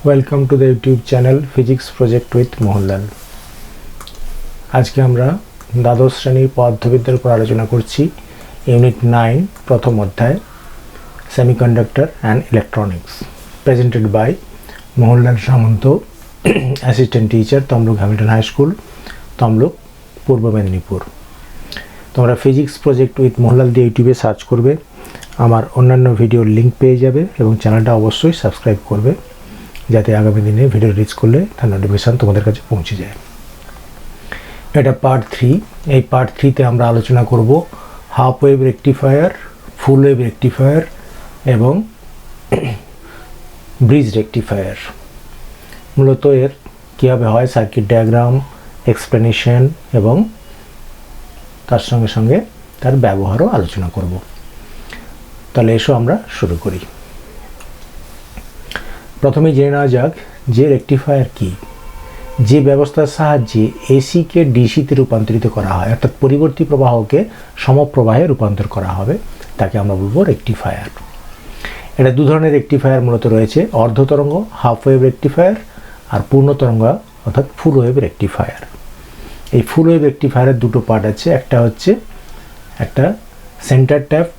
Welcome to the YouTube channel physics project with Mohanlal. আজকে আমরা দ্বাদশ শ্রেণীর পদার্থবিদ্যার উপর আলোচনা করছি। ইউনিট 9 প্রথম অধ্যায় semiconductor and electronics, presented by Mohanlal Samanta, assistant teacher, Tamluk Hamilton high school, Tamluk, Purba Medinipur. তোমরা ফিজিক্স প্রজেক্ট উইথ মোহনলাল দিয়ে ইউটিউবে সার্চ করবে, আমার অন্যান্য ভিডিওর লিঙ্ক পেয়ে যাবে এবং চ্যানেলটা অবশ্যই সাবস্ক্রাইব করবে যাতে আগামী দিনে ভিডিও রিলিজ করলে তার নোটিফিকেশান তোমাদের কাছে পৌঁছে যায়। এটা পার্ট 3। এই পার্ট 3তে আমরা আলোচনা করব হাফ ওয়েভ রেকটিফায়ার, ফুল ওয়েভ রেকটিফায়ার এবং ব্রিজ রেকটিফায়ার। মূলত এর কীভাবে হয় সার্কিট ডায়াগ্রাম, এক্সপ্লেনেশন এবং তার সঙ্গে সঙ্গে তার ব্যবহারও আলোচনা করব। তাহলে এসো আমরা শুরু করি। প্রথমে জেনে নেওয়া যাক যে রেকটিফায়ার কি। যে ব্যবস্থার সাহায্যে এসিকে ডিসিতে রূপান্তরিত করা হয়, অর্থাৎ পরিবর্তী প্রবাহকে সমপ্রবাহে রূপান্তর করা হবে, তাকে আমরা বলবো রেকটিফায়ার। এটা দু ধরনের রেকটিফায়ার মূলত রয়েছে, অর্ধ তরঙ্গ হাফ ওয়েভ রেকটিফায়ার আর পূর্ণ তরঙ্গ অর্থাৎ ফুল ওয়েভ রেকটিফায়ার। এই ফুল ওয়েভ রেকটিফায়ারের দুটো পার্ট আছে। একটা হচ্ছে একটা সেন্টার ট্যাপড,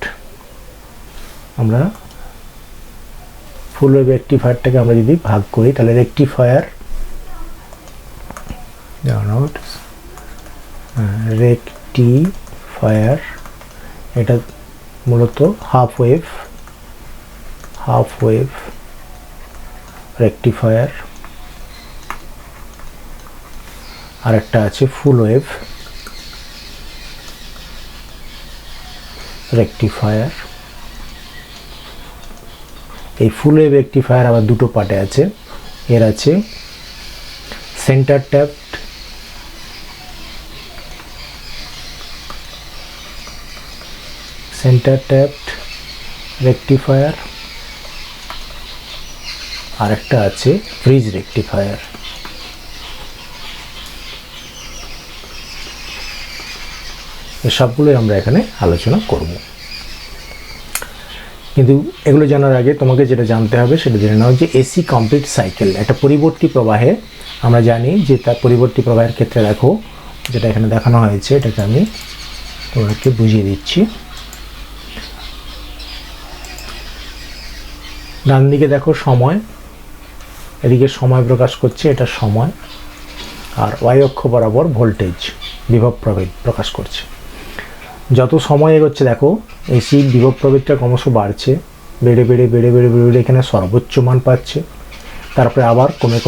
আমরা ফুল ওয়েভ রেকটিফায়ারটাকে আমরা যদি ভাগ করি তাহলে রেকটিফায়ার এটা মূলত হাফ ওয়েভ রেকটিফায়ার, আর একটা আছে ফুল ওয়েভ রেকটিফায়ার। এই ফুল ওয়েভ রেকটিফায়ার আবার দুটো পার্টে আছে। এর আছে সেন্টার ট্যাপড রেকটিফায়ার, আর একটা আছে ব্রিজ রেকটিফায়ার। এই সবগুলোই আমরা এখানে আলোচনা করব। কিন্তু এগুলো জানার আগে তোমাকে যেটা জানতে হবে সেটা জেনে নাও যে এসি কমপ্লিট সাইকেল একটা পরিবর্তী প্রবাহে আমরা জানি যে তার পরিবর্তী প্রবাহের ক্ষেত্রে দেখো যেটা এখানে দেখানো হয়েছে, এটাকে আমি তোমাকে বুঝিয়ে দিচ্ছি। ডান দিকে দেখো সময়, এদিকে সময় প্রকাশ করছে, এটা সময়, আর ওয়াই অক্ষ বরাবর ভোল্টেজ বিভব প্রভেদ প্রকাশ করছে। যত সময় এগোচ্ছে দেখো এসি বিভব প্রভেদটা ক্রমশ বাড়ছে, বেড়ে এখানে সর্বোচ্চ মান পাচ্ছে, তারপরে আবার কমে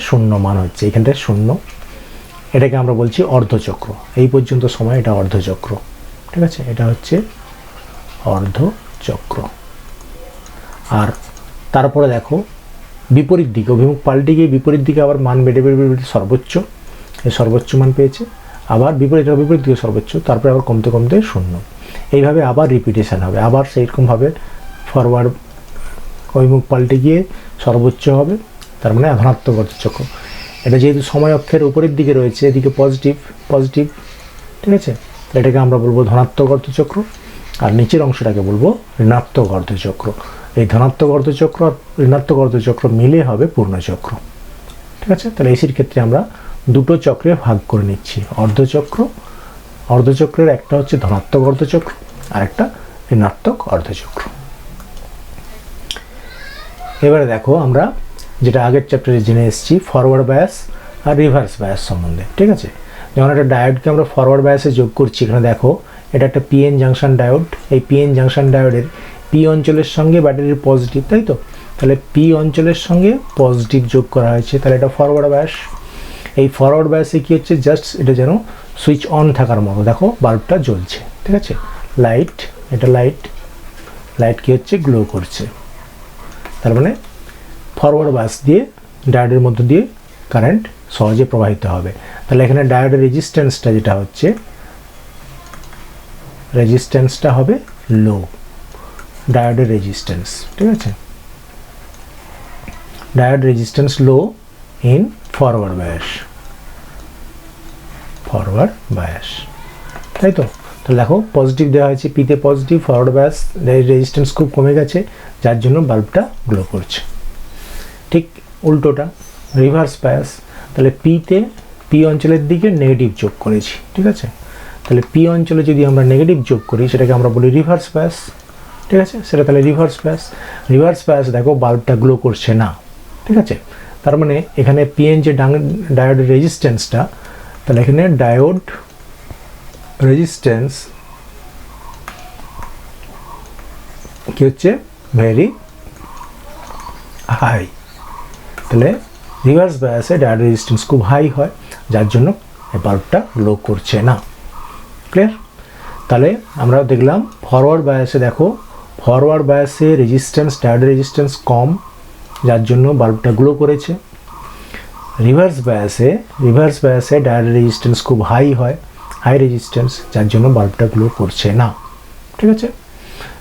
শূন্য মান হচ্ছে, এখানটায় শূন্য। এটাকে আমরা বলছি অর্ধচক্র। এই পর্যন্ত সময় এটা অর্ধচক্র, ঠিক আছে? এটা হচ্ছে অর্ধচক্র। আর তারপরে দেখো বিপরীত দিকে অভিমুখ পাল্টে গিয়ে বিপরীত দিকে আবার মান বেড়ে সর্বোচ্চ, এই সর্বোচ্চ মান পেয়েছে, আবার বিপরীত দিকে সর্বোচ্চ, তারপরে আবার কমতে শূন্য। এইভাবে আবার রিপিটেশন হবে, আবার সেইরকমভাবে ফরওয়ার্ড অভিমুখ পাল্টে গিয়ে সর্বোচ্চ হবে, তার মানে ধনাত্মক অর্ধচক্র। এটা যেহেতু সময় অক্ষের উপরের দিকে রয়েছে, এদিকে পজিটিভ, ঠিক আছে? এটাকে আমরা বলবো ধনাত্মক অর্ধচক্র, আর নিচের অংশটাকে বলবো ঋণাত্মক অর্ধচক্র। এই ধনাত্মক অর্ধচক্র আর ঋণাত্মক অর্ধচক্র মিলে হবে পূর্ণচক্র, ঠিক আছে? তাহলে এসির ক্ষেত্রে আমরা দুটো চক্রে ভাগ করে নিচ্ছি, অর্ধচক্রের একটা হচ্ছে ধনাত্মক অর্ধচক্র আর একটা ঋণাত্মক অর্ধচক্র। এবারে দেখো আমরা যেটা আগের চ্যাপ্টারে জেনে এসেছি ফরওয়ার্ড বায়াস আর রিভার্স বায়াস সম্বন্ধে, ঠিক আছে? যখন একটা ডায়োডকে আমরা ফরওয়ার্ড বায়াসে যোগ করছি, এখানে দেখো এটা একটা পিএন জাংশন ডায়োড। এই পিএন জাংশন ডায়োডের পি অঞ্চলের সঙ্গে ব্যাটারির পজিটিভ, তাই তো? তাহলে পি অঞ্চলের সঙ্গে পজিটিভ যোগ করা হয়েছে, তাহলে এটা ফরওয়ার্ড বায়াস। এই ফরওয়ার্ড বায়াসে কী হচ্ছে, জাস্ট এটা যেন সুইচ অন থাকার মতো, দেখো বাল্বটা জ্বলছে, ঠিক আছে? এটা লাইট কী হচ্ছে, গ্লো করছে। তার মানে ফরওয়ার্ড বায়াস দিয়ে ডায়োডের মধ্য দিয়ে কারেন্ট সহজে প্রবাহিত হবে। তাহলে এখানে ডায়োডের রেজিস্ট্যান্সটা যেটা হচ্ছে, রেজিস্ট্যান্সটা হবে লো, ডায়োডের রেজিস্ট্যান্স, ঠিক আছে? Diode resistance low in forward bias, তাই তো? তাহলে দেখো পজিটিভ দেওয়া হয়েছে, পিতে পজিটিভ, ফরওয়ার্ড বায়াস রেজিস্ট্যান্স খুব কমে গেছে, যার জন্য বাল্বটা গ্লো করছে। ঠিক উল্টোটা রিভার্স বায়াস, তাহলে পি অঞ্চলের দিকে নেগেটিভ যোগ করেছি, ঠিক আছে। তাহলে পি অঞ্চলে যদি আমরা নেগেটিভ যোগ করি সেটাকে আমরা বলি রিভার্স বায়াস, ঠিক আছে। সেটা তাহলে রিভার্স বায়াস দেখো বাল্বটা গ্লো করছে না, ঠিক আছে। তার মানে এখানে পিএন যে ডায়োড রেজিস্ট্যান্সটা, তাহলে এখানে ডায়োড রেজিস্ট্যান্স কি হচ্ছে ভেরি হাই, তাহলে রিভার্স বায়াসে ডায়োড রেজিস্ট্যান্স খুব হাই হয়, যার জন্য এই বাল্বটা গ্লো করছে না। ক্লিয়ার? তাহলে আমরা দেখলাম ফরওয়ার্ড বায়াসে, দেখো ফরওয়ার্ড বায়াসে রেজিস্ট্যান্স ডায়োড রেজিস্ট্যান্স কম, যার জন্য বাল্বটা গ্লো করেছে। রিভার্স বায়াসে ডায়োড রেজিস্ট্যান্স খুব হাই হয়, হাই রেজিস্ট্যান্স, যার জন্য বাল্বটা গ্লো করছে না, ঠিক আছে।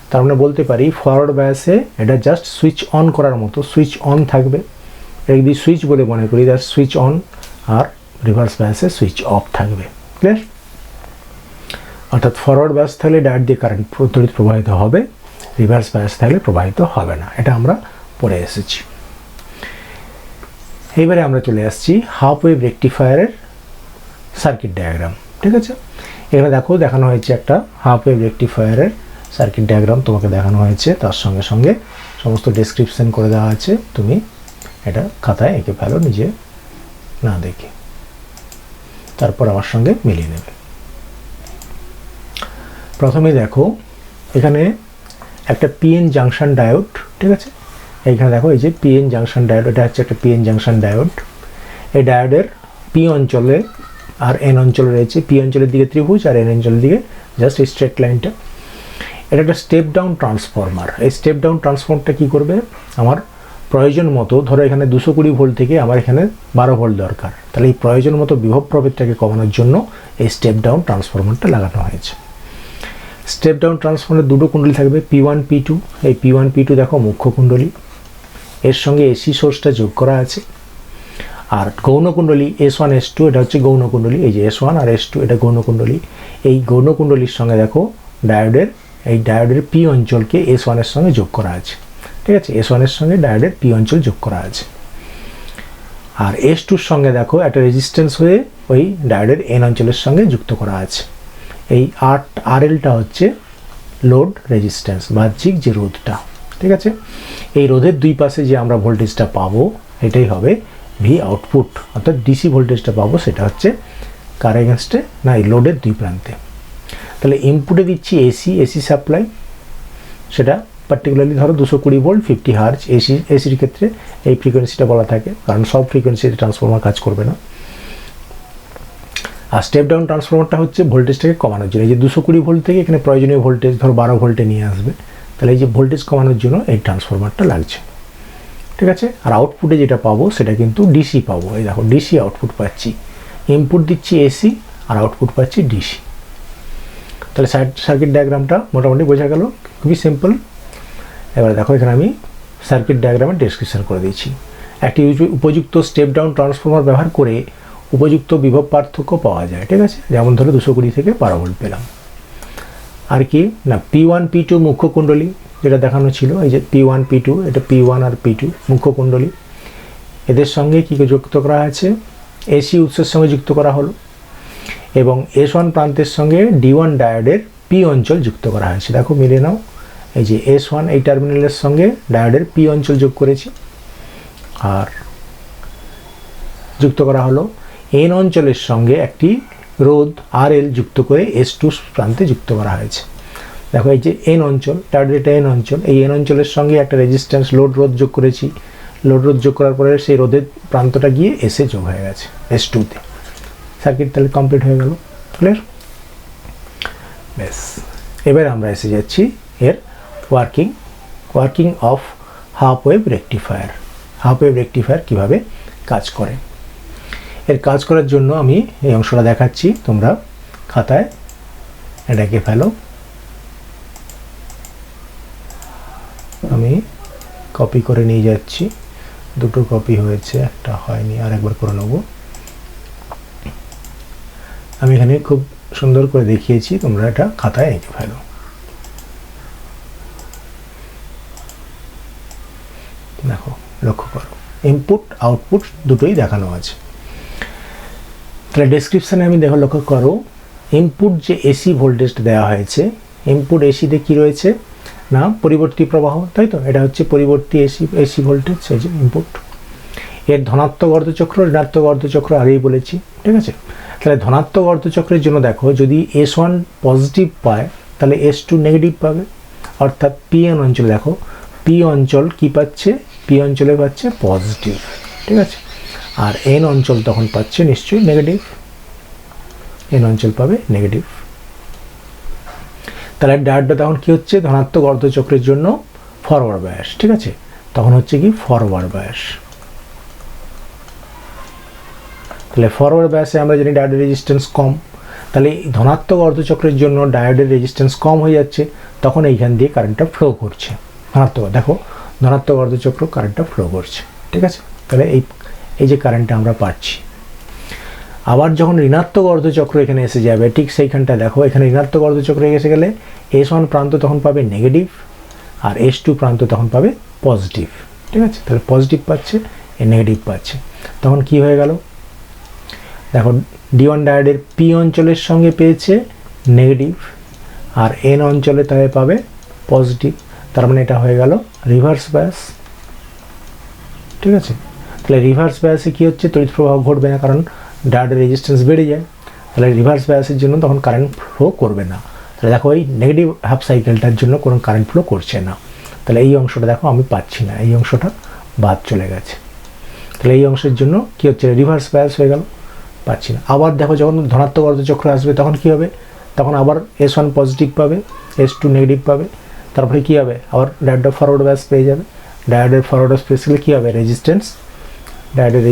তার মানে বলতে পারি ফরওয়ার্ড বায়াসে এটা জাস্ট সুইচ অন করার মতো, সুইচ অন থাকবে, এটা যদি সুইচ বলে মনে করি জাস্ট সুইচ অন, আর রিভার্স বায়াসে সুইচ অফ থাকবে। ক্লিয়ার? অর্থাৎ ফরওয়ার্ড বায়াস থাকলে ডায়োড দিয়ে কারেন্ট তড়িৎ প্রবাহিত হবে, রিভার্স বায়াস থাকলে প্রবাহিত হবে না, এটা আমরা পড়ে এসেছি। এবারে আমরা চলে আসছি হাফ ওয়েভ রেকটিফায়ারের সার্কিট ডায়াগ্রাম, ঠিক আছে। এখানে দেখো দেখানো হয়েছে একটা হাফ ওয়েভ রেকটিফায়ারের সার্কিট ডায়াগ্রাম তোমাকে দেখানো হয়েছে, তার সঙ্গে সঙ্গে সমস্ত ডেসক্রিপশন করে দেওয়া আছে, তুমি এটা খাতায় এঁকে ফেলো নিজে না দেখে, তারপর আমার সঙ্গে মিলিয়ে নেবে। প্রথমে দেখো এখানে একটা পিএন জাংশন ডায়োড, ঠিক আছে। এইখানে দেখো এই যে পিএন জাংশন ডায়োড, এটা হচ্ছে একটা পিএন জাংশন ডায়োড। এই ডায়োডের পি অঞ্চলে আর এন অঞ্চলে রয়েছে, পি অঞ্চলের দিকে ত্রিভুজ আর এন অঞ্চলের দিকে জাস্ট এই স্ট্রেট লাইনটা। এটা একটা স্টেপ ডাউন ট্রান্সফরমার। এই স্টেপ ডাউন ট্রান্সফরমারটা কী করবে, আমার প্রয়োজন মতো, ধরো এখানে 220 ভোল্ট থেকে আমার এখানে 12 ভোল্ট দরকার, তাহলে এই প্রয়োজন মতো বিভব প্রভেদটাকে কমানোর জন্য এই স্টেপ ডাউন ট্রান্সফরমারটা লাগানো হয়েছে। স্টেপ ডাউন ট্রান্সফরমারের দুটো কুণ্ডলী থাকবে, P1 P2। এই P1 P2 দেখো মুখ্য কুণ্ডলী, এর সঙ্গে এসি সোর্সটা যোগ করা আছে। আর গৌণ কুণ্ডলী S1 S2, এটা হচ্ছে গৌণ কুণ্ডলী, এই যে S1 আর S2 এটা গৌণ কুণ্ডলী। এই গৌণ কুণ্ডলীর সঙ্গে দেখো ডায়োডের পি অঞ্চলকে S1 এর সঙ্গে যোগ করা আছে, ঠিক আছে। S1 এর সঙ্গে ডায়োডের পি অঞ্চল যোগ করা আছে। আর S2 এর সঙ্গে দেখো একটা রেজিস্ট্যান্স হয়ে ওই ডায়োডের এন অঞ্চলের সঙ্গে যুক্ত করা আছে। এই RLটা হচ্ছে লোড রেজিস্ট্যান্স, বাহ্যিক যে রোধটা, ঠিক আছে। এই রোধের দুই পাশে যে আমরা ভোল্টেজটা পাবো এটাই হবে ভি আউটপুট, অর্থাৎ ডিসি ভোল্টেজটা পাবো সেটা হচ্ছে কার এগেনস্টে না, এই লোডের দুই প্রান্তে। তাহলে ইনপুটে দিচ্ছি এসি সাপ্লাই, সেটা পার্টিকুলারলি ধরো 220 ভোল্ট 50 হার্জ। এসির ক্ষেত্রে এই ফ্রিকোয়েন্সিটা বলা থাকে, কারণ সব ফ্রিকোয়েন্সিতে ট্রান্সফরমার কাজ করবে না। আর স্টেপ ডাউন ট্রান্সফরমারটা হচ্ছে ভোল্টেজটাকে কমানোর জন্য, এই যে 220 ভোল্ট থেকে এখানে প্রয়োজনীয় ভোল্টেজ ধরো 12 ভোল্টে নিয়ে আসবে, তাহলে এই যে ভোল্টেজ কমানোর জন্য এই ট্রান্সফরমারটা লাগছে, ঠিক আছে। আর আউটপুটে যেটা পাবো সেটা কিন্তু ডিসি পাবো, এই দেখো ডিসি আউটপুট পাচ্ছি, ইনপুট দিচ্ছি এসি আর আউটপুট পাচ্ছি ডিসি। তাহলে সার্কিট ডায়াগ্রামটা মোটামুটি বোঝা গেল, খুবই সিম্পল। এবার দেখো এখানে আমি সার্কিট ডায়াগ্রামের ডেসক্রিপশন করে দিয়েছি। একটি উপযুক্ত স্টেপ ডাউন ট্রান্সফরমার ব্যবহার করে উপযুক্ত বিভব পার্থক্য পাওয়া যায়, ঠিক আছে। যেমন ধরো 220 থেকে 12 ভোল্ট পেলাম। আর কি না, P1 P2 মুখ্য কুণ্ডলী যেটা দেখানো ছিল, এই যে P1 P2, এটা P1 আর P2 মুখ্য কুণ্ডলী। এদের সঙ্গে কী যুক্ত করা আছে, এসি উৎসের সঙ্গে যুক্ত করা হলো, এবং S1 প্রান্তের সঙ্গে D1 ডায়োডের পি অঞ্চল যুক্ত করা হয়েছে। দেখো মিলে নাও, এই যে S1 এই টার্মিনালের সঙ্গে ডায়োডের পি অঞ্চল যোগ করেছি, আর যুক্ত করা হলো এন অঞ্চলের সঙ্গে একটি রোধ RL যুক্ত করে S2 প্রান্তে যুক্ত করা হয়েছে। দেখো এই যে এন অঞ্চল, ডায়োডের এটা এন অঞ্চল, এই এন অঞ্চলের সঙ্গে একটা রেজিস্ট্যান্স লোড রোধ যোগ করেছি। লোড রোধ যোগ করার পরে সেই রোধের প্রান্তটা গিয়ে এসে যোগ হয়ে গেছে S2-তে। সার্কিট তাহলে কমপ্লিট হয়ে গেল। ক্লিয়ার? ব্যাস, এবার আমরা এসে যাচ্ছি এর working of half wave rectifier. Half wave rectifier কীভাবে কাজ করে, এর কাজ করার জন্য আমি এই অংশটা দেখাচ্ছি, তোমরা খাতায় এটাকে ফেলো। আমি কপি করে নিয়ে যাচ্ছি, দুটো কপি হয়েছে, একটা হয়নি, আর একবার করে নেব। আমি এখানে খুব সুন্দর করে দেখিয়েছি, তোমরা এটা খাতায় এঁকে ফেলো। দেখো, লক্ষ্য করো, ইনপুট আউটপুট দুটোই দেখানো আছে। তাহলে ডেসক্রিপশানে আমি লক্ষ্য করো, ইনপুট যে এসি ভোল্টেজটা দেওয়া হয়েছে, ইনপুট এসিতে কী রয়েছে না পরিবর্তী প্রবাহ, তাই তো, এটা হচ্ছে পরিবর্তী এসি ভোল্টেজ, এই যে ইনপুট। এর ধনাত্মক অর্ধচক্র ঋণাত্মক অর্ধচক্র আগেই বলেছি, ঠিক আছে। তাহলে ধনাত্মক অর্ধচক্রের জন্য দেখো, যদি S1 পজিটিভ পায় তাহলে S2 নেগেটিভ পাবে, অর্থাৎ পিএন অঞ্চলে দেখো, পি অঞ্চল কী পাচ্ছে, পি অঞ্চলে পাচ্ছে পজিটিভ, ঠিক আছে, আর এন অঞ্চল তখন পাচ্ছে নিশ্চয়ই নেগেটিভ, এন অঞ্চল পাবে নেগেটিভ। তাহলে ডায়োডটা তখন কী হচ্ছে, ধনাত্মক অর্ধচক্রের জন্য ফরওয়ার্ড বায়াস, ঠিক আছে, তখন হচ্ছে কি ফরওয়ার্ড বায়াস। তাহলে ফরওয়ার্ড বায়াসে আমরা জানি ডায়োডের রেজিস্ট্যান্স কম, তাহলে ধনাত্মক অর্ধচক্রের জন্য ডায়োডের রেজিস্ট্যান্স কম হয়ে যাচ্ছে, তখন এইখান দিয়ে কারেন্টটা ফ্লো করছে, ধনাত্মক, দেখো ধনাত্মক অর্ধচক্র কারেন্টটা ফ্লো করছে, ঠিক আছে। তাহলে এই যে কারেন্টটা আমরা পাচ্ছি। আবার যখন ঋণাত্মক অর্ধচক্র এখানে এসে যাবে, ঠিক সেইখানটা দেখো, এখানে ঋণাত্মক অর্ধচক্র এসে গেলে S1 প্রান্ত তখন পাবে নেগেটিভ, আর S2 প্রান্ত তখন পাবে পজিটিভ, ঠিক আছে। তাহলে পজিটিভ পাচ্ছে, নেগেটিভ পাচ্ছে, তখন কি হয়ে গেল, দেখো D1 ডায়োডের পি অঞ্চলের সঙ্গে পেয়েছে নেগেটিভ, আর এন অঞ্চলে তাহলে পাবে পজিটিভ, তার মানে এটা হয়ে গেল রিভার্স বায়াস, ঠিক আছে। তাহলে রিভার্স বায়াসে কী হচ্ছে, তড়িৎ প্রবাহ ঘটবে না, কারণ ডায়োডের রেজিস্ট্যান্স বেড়ে যায়, তাহলে রিভার্স বায়াসের জন্য তখন কারেন্ট ফ্লো করবে না। তাহলে দেখো এই নেগেটিভ হাফ সাইকেলটার জন্য কোনো কারেন্ট ফ্লো করছে না, তাহলে এই অংশটা দেখো আমি পাচ্ছি না, এই অংশটা বাদ চলে গেছে, তাহলে এই অংশের জন্য কী হচ্ছে, রিভার্স বায়াস হয়ে গেল, পাচ্ছি না। আবার দেখো যখন ধনাত্মক অর্ধচক্র আসবে তখন কী হবে, তখন আবার S1 পজিটিভ পাবে, S2 নেগেটিভ পাবে, তারপরে কী হবে, আবার ডায়োডটা ফরওয়ার্ড বায়াস পেয়ে যাবে, ডায়োডের ফরওয়ার্ড বায়াস পেয়ে গেলে কী হবে, রেজিস্ট্যান্স, ডায়োডের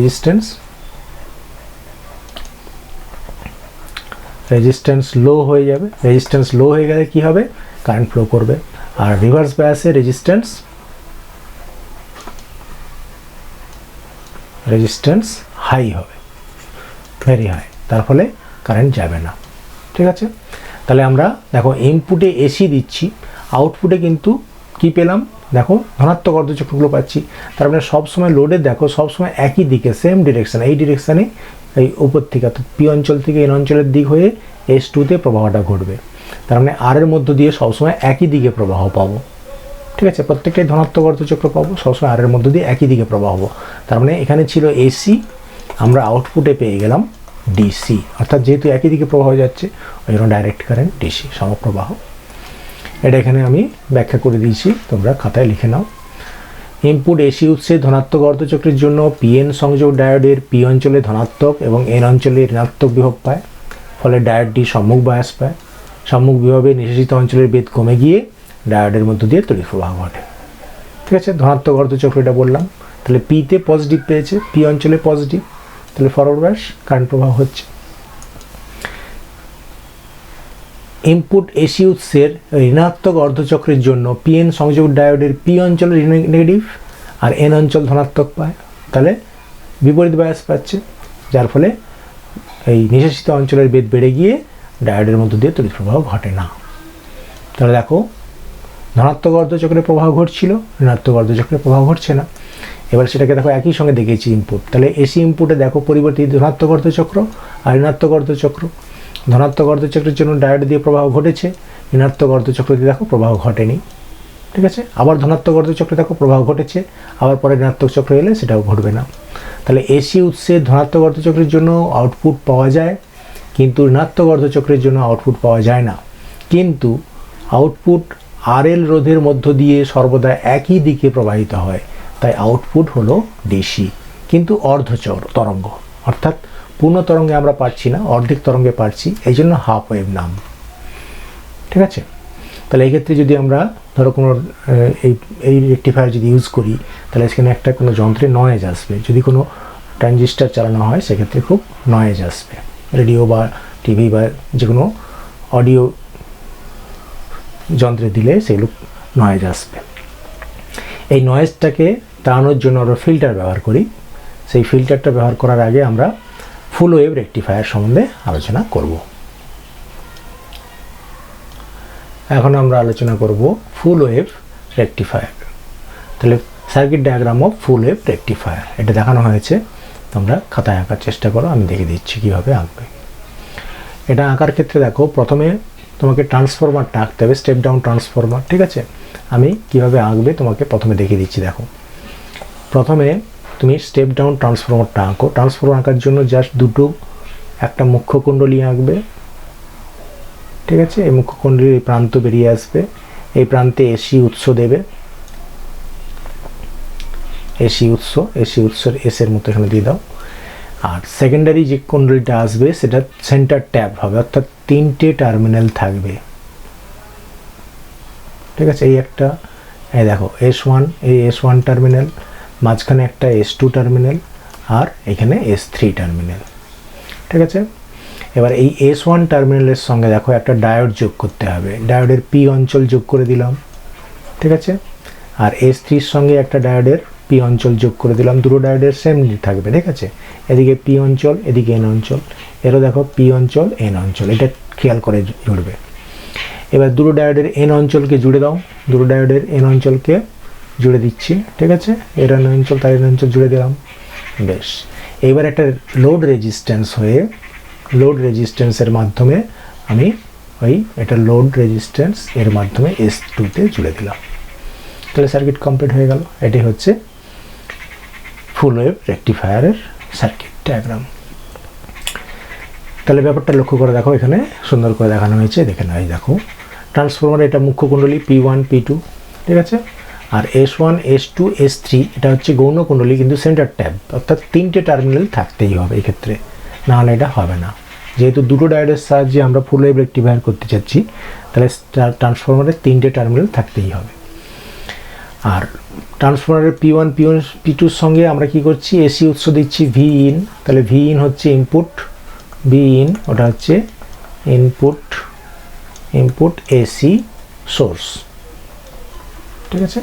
রেজিস্ট্যান্স লো হয়ে যাবে, রেজিস্ট্যান্স লো হয়ে গেলে কী হবে, কারেন্ট ফ্লো করবে, আর রিভার্স বায়াসে রেজিস্ট্যান্স হাই হবে, ভেরি হাই, তার ফলে কারেন্ট যাবে না, ঠিক আছে। তাহলে আমরা দেখো ইনপুটে এসি দিচ্ছি, আউটপুটে কিন্তু কি পেলাম, দেখো ধনাত্মক অর্ধচক্রগুলো পাচ্ছি, তার মানে সবসময় লোডে দেখো সবসময় একই দিকে, সেম ডিরেকশান, এই ডিরেকশানে, এই উপর থেকে অর্থাৎ পি অঞ্চল থেকে এন অঞ্চলের দিক হয়ে S2তে প্রবাহটা ঘটবে, তার মানে আর এর মধ্য দিয়ে সবসময় একই দিকে প্রবাহ পাবো, ঠিক আছে, প্রত্যেকটাই ধনাত্মক অর্ধচক্র পাবো, সবসময় আর এর মধ্য দিয়ে একই দিকে প্রবাহ পাবো, তার মানে এখানে ছিল এসি, আমরা আউটপুটে পেয়ে গেলাম ডিসি, অর্থাৎ যেহেতু একই দিকে প্রবাহ যাচ্ছে ওই জন্য ডাইরেক্ট কারেন্ট ডিসি, সমপ্রবাহ। এটা এখানে আমি ব্যাখ্যা করে দিয়েছি, তোমরা খাতায় লিখে নাও। ইনপুট এসি উৎসে ধনাত্মক অর্ধচক্রের জন্য পিএন সংযোগ ডায়োডের পি অঞ্চলে ধনাত্মক এবং এন অঞ্চলে ঋণাত্মক বিভব পায়, ফলে ডায়োডটি সম্মুখ বায়াস পায়, সম্মুখ বিভবে নিঃশেষিত অঞ্চলের বেদ কমে গিয়ে ডায়োডের মধ্য দিয়ে তড়িৎ প্রবাহ ঘটে, ঠিক আছে। ধনাত্মক অর্ধচক্র এটা বললাম, তাহলে পিতে পজিটিভ পেয়েছে, পি অঞ্চলে পজিটিভ, তাহলে ফরওয়ার্ড বায়াস কারেন্ট প্রবাহ হচ্ছে। ইনপুট এসি উৎসের ঋণাত্মক অর্ধচক্রের জন্য পিএন সংযোগ ডায়োডের পি অঞ্চলে নেগেটিভ আর এন অঞ্চল ধনাত্মক পায়, তাহলে বিপরীত বায়াস পাচ্ছে, যার ফলে এই নিঃশেষিত অঞ্চলের বেদ বেড়ে গিয়ে ডায়োডের মধ্য দিয়ে তড়িৎ প্রবাহ ঘটে না। তাহলে দেখো ধনাত্মক অর্ধচক্রে প্রবাহ ঘটছিল, ঋণাত্মক অর্ধচক্রে প্রবাহ ঘটছে না। এবার সেটাকে দেখো একই সঙ্গে দেখিয়েছি ইনপুট, তাহলে এসি ইনপুটে দেখো পরিবর্তিত ধনাত্মক অর্ধচক্র আর ঋণাত্মক অর্ধচক্র, ধনাত্মক অর্ধচক্রের জন্য ডায়োড দিয়ে প্রবাহ ঘটেছে, ঋণাত্মক অর্ধচক্র দিয়ে দেখো প্রবাহ ঘটেনি, ঠিক আছে। আবার ধনাত্মক অর্ধচক্রে দেখো প্রবাহ ঘটেছে, আবার পরে ঋণাত্মক চক্র এলে সেটাও ঘটবে না। তাহলে এসি উৎসের ধনাত্মক অর্ধচক্রের জন্য আউটপুট পাওয়া যায়, কিন্তু ঋণাত্মক অর্ধচক্রের জন্য আউটপুট পাওয়া যায় না, কিন্তু আউটপুট আরএল রোধের মধ্য দিয়ে সর্বদা একই দিকে প্রবাহিত হয়, তাই আউটপুট হলো ডিসি, কিন্তু তরঙ্গ, অর্থাৎ পূর্ণ তরঙ্গে আমরা পাচ্ছি না, অর্ধেক তরঙ্গে পাচ্ছি, এই জন্য হাফ ওয়েভ নাম, ঠিক আছে। তাহলে এই ক্ষেত্রে যদি আমরা ধরো কোনো এই রেকটিফায়ার যদি ইউজ করি, তাহলে সেখানে একটা কোনো যন্ত্রে নয়েজ আসবে, যদি কোনো ট্রানজিস্টার চালানো হয় সেক্ষেত্রে খুব নয়েজ আসবে, রেডিও বা টিভি বা যে কোনো অডিও যন্ত্রে দিলে সেগুলো নয়েজ আসবে। এই নয়েজটাকে তাড়ানোর জন্য আমরা ফিল্টার ব্যবহার করি, সেই ফিল্টারটা ব্যবহার করার আগে আমরা ফুল ওয়েভ রেকটিফায়ার সম্বন্ধে আলোচনা করব। এখন আমরা আলোচনা করব ফুল ওয়েভ রেকটিফায়ার। তাহলে circuit diagram of full wave rectifier, এটা দেখানো হয়েছে। তোমরা খাতায় আঁকার চেষ্টা করো, আমি দেখে দিচ্ছি কীভাবে আঁকবে। এটা আঁকার ক্ষেত্রে দেখো, প্রথমে তোমাকে ট্রান্সফরমারটা আঁকতে হবে, স্টেপ ডাউন ট্রান্সফরমার, ঠিক আছে। আমি কিভাবে আঁকবে তোমাকে প্রথমে দেখিয়ে দিচ্ছি। দেখো, প্রথমে তুমি স্টেপ ডাউন ট্রান্সফরমারটা আঁকো। ট্রান্সফরমার আঁকার জন্য জাস্ট একটা মুখ্য কুণ্ডলী আঁকবে, ঠিক আছে। এই মুখ্য কুণ্ডলীর প্রান্ত বেরিয়ে আসবে, এই প্রান্তে এসি উৎস দেবে, এসি উৎসের এসের মতো এখানে দিয়ে দাও। আর সেকেন্ডারি যে কুণ্ডলীটা আসবে সেটা সেন্টার ট্যাপ হবে, অর্থাৎ 3টে টার্মিনাল থাকবে, ঠিক আছে। এই দেখো S1, এই S1 টার্মিনাল, মাঝখানে একটা S2 টার্মিনাল, আর এখানে S3 টার্মিনাল, ঠিক আছে। এবার এই S1 টার্মিনালের সঙ্গে দেখো একটা ডায়োড যোগ করতে হবে, ডায়োডের P অঞ্চল যোগ করে দিলাম, ঠিক আছে। আর S3-র সঙ্গে একটা ডায়োডের P অঞ্চল যোগ করে দিলাম, দুটো ডায়োডের সেম থাকবে, ঠিক আছে। এদিকে P অঞ্চল, এদিকে N অঞ্চল, এরও দেখো P অঞ্চল N অঞ্চল, এটা খেয়াল করে জুড়বে। এবার দুটো ডায়োডের N অঞ্চলকে জুড়ে দাও, দুটো ডায়োডের N অঞ্চলকে জুড়ে দিচ্ছি, ঠিক আছে। এর N অঞ্চল তার N অঞ্চল জুড়ে দিলাম, বেশ। এইবার একটা লোড রেজিস্ট্যান্সের মাধ্যমে আমি এটা লোড রেজিস্ট্যান্স এর মাধ্যমে S2-তে জুড়ে দিলাম, তাহলে সার্কিট কমপ্লিট হয়ে গেল। এটি হচ্ছে ফুল ওয়েভ রেকটিফায়ারের সার্কিট ডায়াগ্রাম। তাহলে ব্যাপারটা লক্ষ্য করে দেখো, এখানে সুন্দর করে দেখানো হয়েছে, দেখে নাও। এই দেখো, ট্রান্সফরমার এটা মুখ্য কুণ্ডলী P1 P2, ঠিক আছে। আর S1 S2 S3 এটা হচ্ছে গৌণ কুণ্ডলী, কিন্তু সেন্টার ট্যাপ, অর্থাৎ 3টে টার্মিনাল থাকতেই হবে এই ক্ষেত্রে, না হলে এটা হবে না। যেহেতু দুটো ডায়োডের সাহায্যে আমরা ফুল ওয়েভ রেকটিফায়ার করতে চাচ্ছি, তাহলে ট্রান্সফরমারের 3টে টার্মিনাল থাকতেই হবে। আর ট্রান্সফরমারের P1 P2-র সঙ্গে আমরা কি করছি, এসি উৎস দিচ্ছি Vin, তাহলে Vin হচ্ছে ইনপুট, Vin ওটা হচ্ছে ইনপুট এসি সোর্স, ঠিক আছে।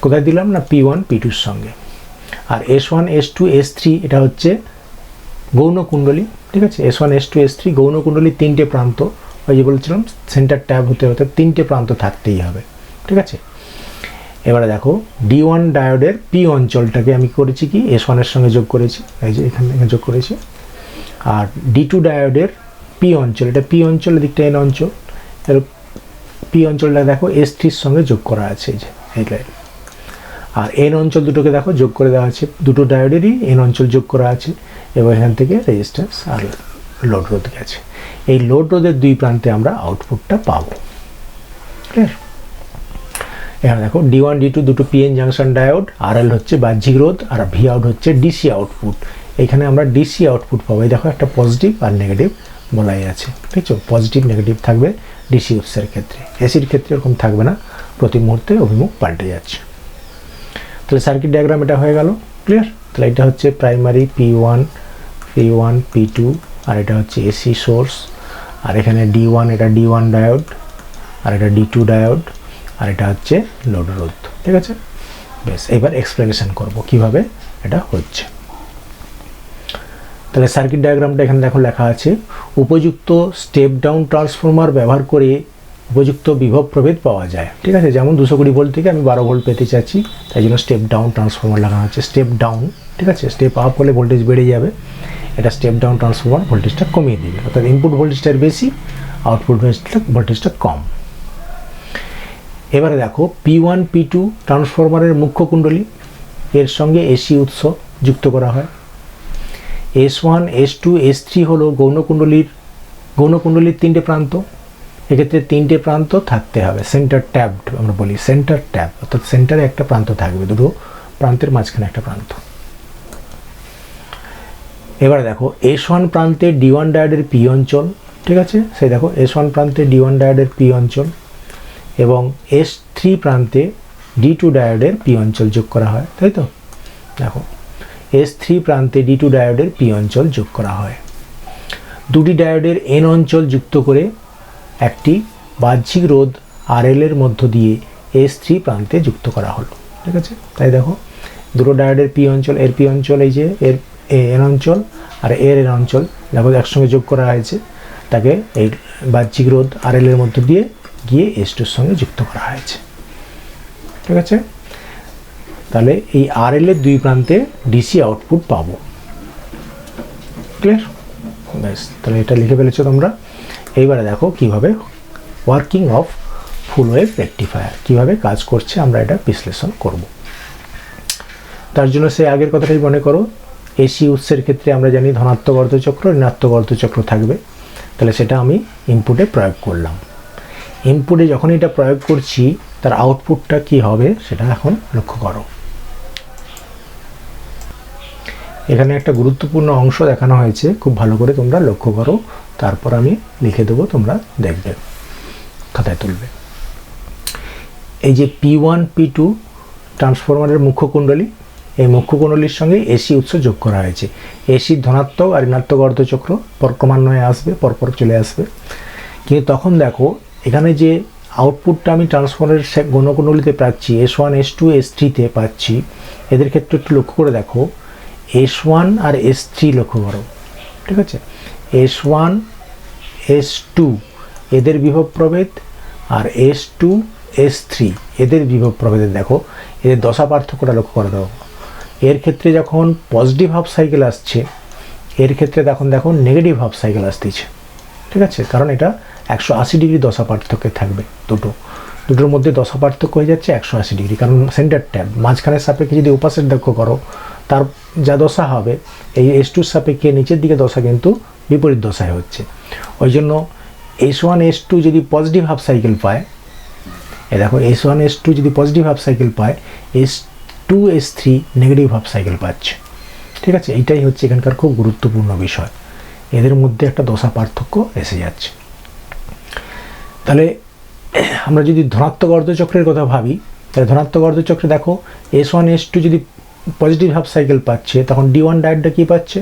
কোথায় দিলাম না, P1 P2-র সঙ্গে। আর S1 S2 S3 এটা হচ্ছে গৌণ কুণ্ডলী, ঠিক আছে। S1 S2 S3 গৌণ কুণ্ডলী, 3টে প্রান্ত, ওই যে বলছিলাম সেন্টার ট্যাব হতে 3টে প্রান্ত থাকতেই হবে, ঠিক আছে। এবারে দেখো, D1 ডায়োডের P অঞ্চলটাকে আমি করেছি কি, S1 এর সঙ্গে যোগ করেছি, এই যে এখানে যোগ করেছি। আর D2 ডায়োডের P অঞ্চল, এটা P অঞ্চল, এদিকটা N অঞ্চল, এর P অঞ্চলটা দেখো S3-র সঙ্গে যোগ করা আছে, এই যে এই লাইন। আর N অঞ্চল দুটোকে দেখো যোগ করে দেওয়া আছে, দুটো ডায়োডেরই N অঞ্চল যোগ করা আছে, এবং এখান থেকে রেজিস্ট্যান্স আর লোড রোধ গেছে। এই লোড রোধের দুই প্রান্তে আমরা আউটপুটটা পাবো, ক্লিয়ার। এখানে দেখো D1 D2 দুটো PN জাংশন ডায়োড, RL হচ্ছে বাহ্যিক রোধ, আর V আউট হচ্ছে ডিসি আউটপুট। এখানে আমরা ডিসি আউটপুট পাবো, এই দেখো একটা পজিটিভ আর নেগেটিভ বলাই আছে, ঠিক আছে। পজিটিভ নেগেটিভ থাকবে ডিসি উৎসের ক্ষেত্রে, এসির ক্ষেত্রে এরকম থাকবে না, প্রতি মুহূর্তে অভিমুখ পাল্টে যাচ্ছে। তাহলে সার্কিট ডায়াগ্রাম এটা হয়ে গেল, ক্লিয়ার। তাহলে এটা হচ্ছে প্রাইমারি P1 P2, আর এটা হচ্ছে এসি সোর্স, আর এখানে D1 এটা D1 ডায়োড, আর এটা D2 ডায়োড, আর এটা হচ্ছে লোড রোধ, ঠিক আছে। বেশ, এবার এক্সপ্লেনেশন করব কিভাবে এটা হচ্ছে। তাহলে সার্কিট ডায়াগ্রামটা এখানে দেখো লেখা আছে, উপযুক্ত স্টেপ ডাউন ট্রান্সফরমার ব্যবহার করে উপযুক্ত বিভব প্রভেদ পাওয়া যায়, ঠিক আছে। যেমন 220 ভোল্ট থেকে আমি 12 ভোল্ট পেতে চাচ্ছি, তাই জন্য স্টেপ ডাউন ট্রান্সফরমার লাগানো হচ্ছে। স্টেপ ডাউন, ঠিক আছে, স্টেপ আপ হলে ভোল্টেজ বেড়ে যাবে, এটা স্টেপ ডাউন ট্রান্সফরমার ভোল্টেজটা কমিয়ে দেবে, অর্থাৎ ইনপুট ভোল্টেজটা বেশি, আউটপুট ভোল্টেজটা কম। এবারে দেখো, P1 P2 ট্রান্সফরমারের মুখ্য কুণ্ডলী, এর সঙ্গে এসি উৎস যুক্ত করা হয়। S1 S2 S3 হলো গৌণ কুণ্ডলীর 3টে প্রান্ত, এক্ষেত্রে 3টে প্রান্ত থাকতে হবে, সেন্টার ট্যাব আমরা বলি, সেন্টার ট্যাব, অর্থাৎ সেন্টারে একটা প্রান্ত থাকবে, দুটো প্রান্তের মাঝখানে একটা প্রান্ত। এবারে দেখো, S1 প্রান্তে D1 ডায়োডের P অঞ্চল, ঠিক আছে। সেই দেখো, S1 প্রান্তে D1 ডায়োডের P অঞ্চল, এবং S3 প্রান্তে D2 ডায়োডের P অঞ্চল যোগ করা হয়, তাই তো। দেখো, S3 প্রান্তে D2 ডায়োডের P অঞ্চল যোগ করা হয়। দুটি ডায়োডের N অঞ্চল যুক্ত করে একটি বাহ্যিক রোধ RL এর মধ্য দিয়ে S3 প্রান্তে যুক্ত করা হলো, ঠিক আছে। তাই দেখো, দুটো ডায়োডের P অঞ্চল, এর P অঞ্চল, এই যে এর N অঞ্চল, আর এর N অঞ্চল দেখো একসঙ্গে যোগ করা হয়েছে, তাকে এই বাহ্যিক রোধ RL এর মধ্য দিয়ে গিয়ে S2-র সঙ্গে যুক্ত করা হয়েছে, ঠিক আছে। তাহলে এই আরএল এর দুই প্রান্তে ডিসি আউটপুট পাবো। ক্লিয়ার? ব্যাস, তাহলে এটা লিখে ফেলেছো তোমরা। এইবারে দেখো কিভাবে working of full wave rectifier কীভাবে কাজ করছে আমরা এটা বিশ্লেষণ করব। তার জন্য সেই আগের কথাটাই মনে করো, এসি উৎসের ক্ষেত্রে আমরা জানি ধনাত্মক অর্ধচক্র ঋণাত্মক অর্ধচক্র থাকবে। তাহলে সেটা আমি ইনপুটে প্রয়োগ করলাম। ইনপুটে যখন এটা প্রয়োগ করছি তার আউটপুটটা কি হবে সেটা এখন লক্ষ্য করো। এখানে একটা গুরুত্বপূর্ণ অংশ দেখানো হয়েছে, খুব ভালো করে তোমরা লক্ষ্য করো, তারপর আমি লিখে দেবো, তোমরা দেখবে, খাতায় তুলবে। এই যে P1 P2 ট্রান্সফরমারের মুখ্য কুণ্ডলী, এই মুখ্য কুণ্ডলীর সঙ্গে এসি উৎস যোগ করা হয়েছে। এসির ধনাত্মক আর ঋণাত্মক অর্ধচক্র ক্রমান্বয়ে আসবে, পরপর চলে আসবে। কিন্তু তখন দেখো এখানে যে আউটপুটটা আমি ট্রান্সফরমারের গণকুণ্ডলীতে পাচ্ছি, S1 S2 S3-তে পাচ্ছি, এদের ক্ষেত্রে একটু লক্ষ্য করে দেখো, S1 আর S3 লক্ষ্য করো, ঠিক আছে? S1 S2 এদের বিভব প্রভেদ আর S2 S3 এদের বিভব প্রভেদের দেখো এদের দশা পার্থক্যটা লক্ষ্য করে দাও। এর ক্ষেত্রে যখন পজিটিভ হাফ সাইকেল আসছে, এর ক্ষেত্রে তখন দেখো নেগেটিভ হাফ সাইকেল আসতেছে, ঠিক আছে? কারণ এটা 180 ডিগ্রি দশা পার্থক্যে থাকবে। দুটোর মধ্যে দশা পার্থক্য হয়ে যাচ্ছে 180 ডিগ্রি, কারণ সেন্টার ট্যাব মাঝখানের সাপেক্ষে যদি উপাসের লক্ষ্য করো তার যা দশা হবে এই S2-র সাপেক্ষে নিচের দিকে দশা কিন্তু বিপরীত দশায় হচ্ছে। ওই জন্য S1 S2 যদি পজিটিভ হাফ সাইকেল পায়, এ দেখো S1 S2 যদি পজিটিভ হাফ সাইকেল পায়, S2 S3 negative half cycle পাচ্ছে, ঠিক আছে? এইটাই হচ্ছে এখানকার খুব গুরুত্বপূর্ণ বিষয়, এদের মধ্যে একটা দশা পার্থক্য এসে যাচ্ছে। তাহলে আমরা যদি ধনাত্মক অর্ধচক্রের কথা ভাবি, তাহলে ধনাত্মক অর্ধচক্রে দেখো S1 S2 যদি পজিটিভ হাফ সাইকেল পাচ্ছে, তখন D1 ডায়োডটা কী পাচ্ছে?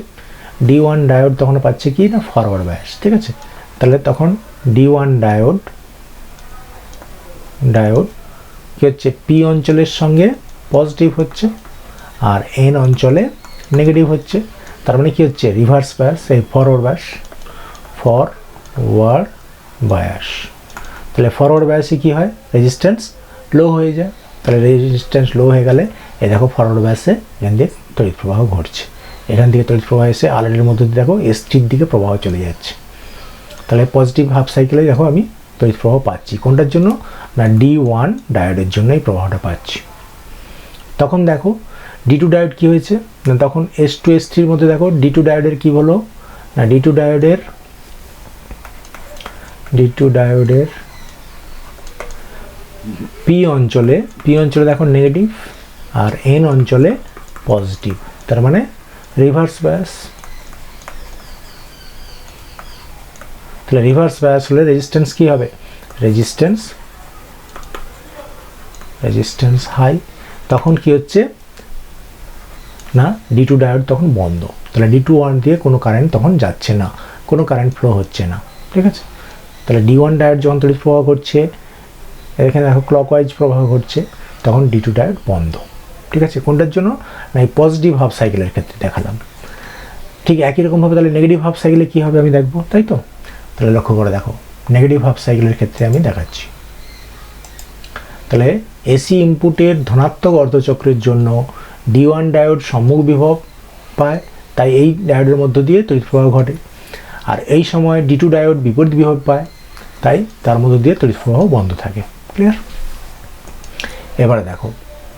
D1 ডায়োড তখন পাচ্ছে কি না ফরওয়ার্ড বায়াস, ঠিক আছে? তাহলে তখন D1 ডায়োড কি হচ্ছে, পি অঞ্চলের সঙ্গে পজিটিভ হচ্ছে আর এন অঞ্চলে নেগেটিভ হচ্ছে। তার মানে কি হচ্ছে, রিভার্স বায়াস, এই ফরওয়ার্ড বায়াস। তাহলে ফরওয়ার্ড বায়াসে কী হয়, রেজিস্ট্যান্স লো হয়ে যায়। তাহলে রেজিস্ট্যান্স লো হয়ে গেলে এই দেখো ফরওয়ার্ড বায়াসে এখান দিয়ে তড়িৎ প্রবাহ ঘটছে, এখান থেকে তড়িৎ প্রবাহ এসে আলরেডির মধ্যে দিয়ে দেখো S3-র দিকে প্রবাহ চলে যাচ্ছে। তাহলে পজিটিভ হাফ সাইকেলে দেখো আমি তড়িৎ প্রবাহ পাচ্ছি, কোনটার জন্য না D1 ডায়োডের জন্য এই প্রবাহটা পাচ্ছি। তখন দেখো D2 ডায়োড কী হয়েছে না, তখন S2 S3-র মধ্যে দেখো D2 ডায়োডের কী হলো না, D2 ডায়োডের পি অঞ্চলে দেখো নেগেটিভ আর এন অঞ্চলে পজিটিভ, তার মানে রিভার্স বায়াস। তাহলে রিভার্স বায়াস হলে রেজিস্ট্যান্স কী হবে, রেজিস্ট্যান্স হাই। তখন কি হচ্ছে না, D2 ডায়োড তখন বন্ধ। তাহলে D2 দিয়ে কোনো কারেন্ট তখন যাচ্ছে না, কোনো কারেন্ট ফ্লো হচ্ছে না, ঠিক আছে? তাহলে D1 ডায়োড যখন তড়িৎ প্রবাহ করছে, এখানে দেখো ক্লকওয়াইজ প্রবাহ ঘটছে, তখন D2 ডায়োড বন্ধ, ঠিক আছে? কোনটার জন্য না, এই পজিটিভ হাফ সাইকেলের ক্ষেত্রে দেখালাম। ঠিক একই রকমভাবে তাহলে নেগেটিভ হাফ সাইকেলে কী হবে আমি দেখবো, তাই তো? তাহলে লক্ষ্য করে দেখো নেগেটিভ হাফ সাইকেলের ক্ষেত্রে আমি দেখাচ্ছি। তাহলে এসি ইনপুটের ধনাত্মক অর্ধচক্রের জন্য D1 ডায়োড সম্মুখ বিভব পায়, তাই এই ডায়োডের মধ্য দিয়ে তড়িৎ প্রবাহ ঘটে। আর এই সময় D2 ডায়োড বিপরীত বিভব পায়, তাই তার মধ্য দিয়ে তড়িৎ প্রবাহ বন্ধ থাকে। ক্লিয়ার? এবারে দেখো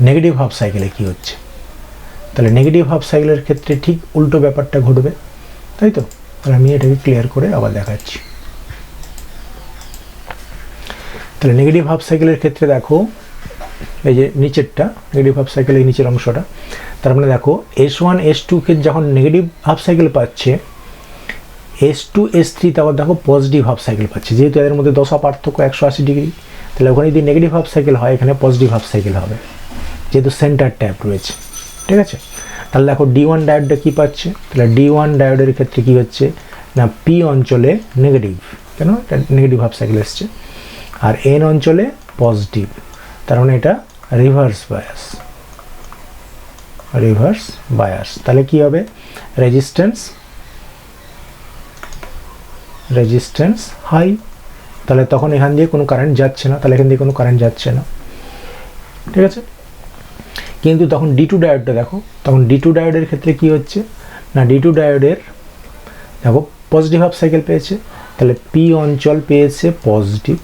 নেগেটিভ হাফ সাইকেলে কী হচ্ছে। তাহলে নেগেটিভ হাফ সাইকেলের ক্ষেত্রে ঠিক উল্টো ব্যাপারটা ঘটবে, তাই তো? তাহলে আমি এটাকে ক্লিয়ার করে আবার দেখাচ্ছি। তাহলে নেগেটিভ হাফ সাইকেলের ক্ষেত্রে দেখো এই যে নিচেরটা নেগেটিভ হাফ সাইকেলের নিচের অংশটা, তার মানে দেখো S1 S2-কে যখন নেগেটিভ হাফ সাইকেল পাচ্ছে, S2 S3 তারপর দেখো পজিটিভ হাফ সাইকেল পাচ্ছে। যেহেতু এদের মধ্যে দশা পার্থক্য 180 ডিগ্রি, তাহলে ওখানে যদি নেগেটিভ হাফ সাইকেল হয়, এখানে পজিটিভ হাফ সাইকেল হবে, যেহেতু সেন্টার ট্যাপ রয়েছে, ঠিক আছে? তাহলে দেখো D1 ডায়োডটা কী পাচ্ছে, তাহলে D1 ডায়োডের ক্ষেত্রে কী হচ্ছে না, পি অঞ্চলে নেগেটিভ, কেন এটা নেগেটিভ হাফ সাইকেল এসছে, আর এন অঞ্চলে পজিটিভ, তার মানে এটা রিভার্স বায়াস। তাহলে কি হবে, রেজিস্ট্যান্স হাই। তাহলে তখন এখান দিয়ে কোনো কারেন্ট যাচ্ছে না, তাহলে এখান দিয়ে কোনো কারেন্ট যাচ্ছে না, ঠিক আছে? কিন্তু তখন D2 ডায়োডটা দেখো, তখন D2 ডায়োডের ক্ষেত্রে কি হচ্ছে না, D2 ডায়োডের দেখো পজিটিভ হাফ সাইকেল পেয়েছে, তাহলে P অঞ্চল পেয়েছে পজিটিভ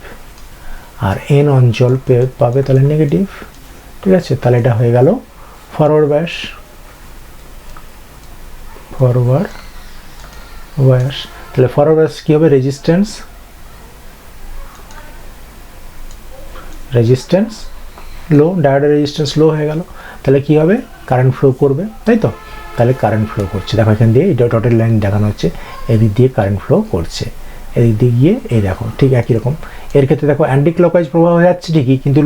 আর N অঞ্চল পাবে তাহলে নেগেটিভ। ঠিক আছে, তাহলে এটা হয়ে গেল ফরওয়ার্ড ব্যাস, ফরওয়ার্ড ব্যাস। তাহলে ফরওয়ার্ড ব্যাস কী হবে, রেজিস্ট্যান্স, রেজিস্ট্যান্স লো, ডায়োডের রেজিস্ট্যান্স লো হয়ে গেল, তাহলে কি হবে, কারেন্ট ফ্লো করবে, তাই তো। তাহলে কারেন্ট ফ্লো করছে, দেখো এখান দিয়ে এটা ডটেড লাইন দেখানো হচ্ছে, এদিক দিয়ে কারেন্ট ফ্লো করছে, এদিক দিয়ে গিয়ে এই দেখো ঠিক একই রকম। এর ক্ষেত্রে দেখো অ্যান্টি ক্লকওয়াইজ প্রবাহ হয়ে যাচ্ছে ঠিকই, কিন্তু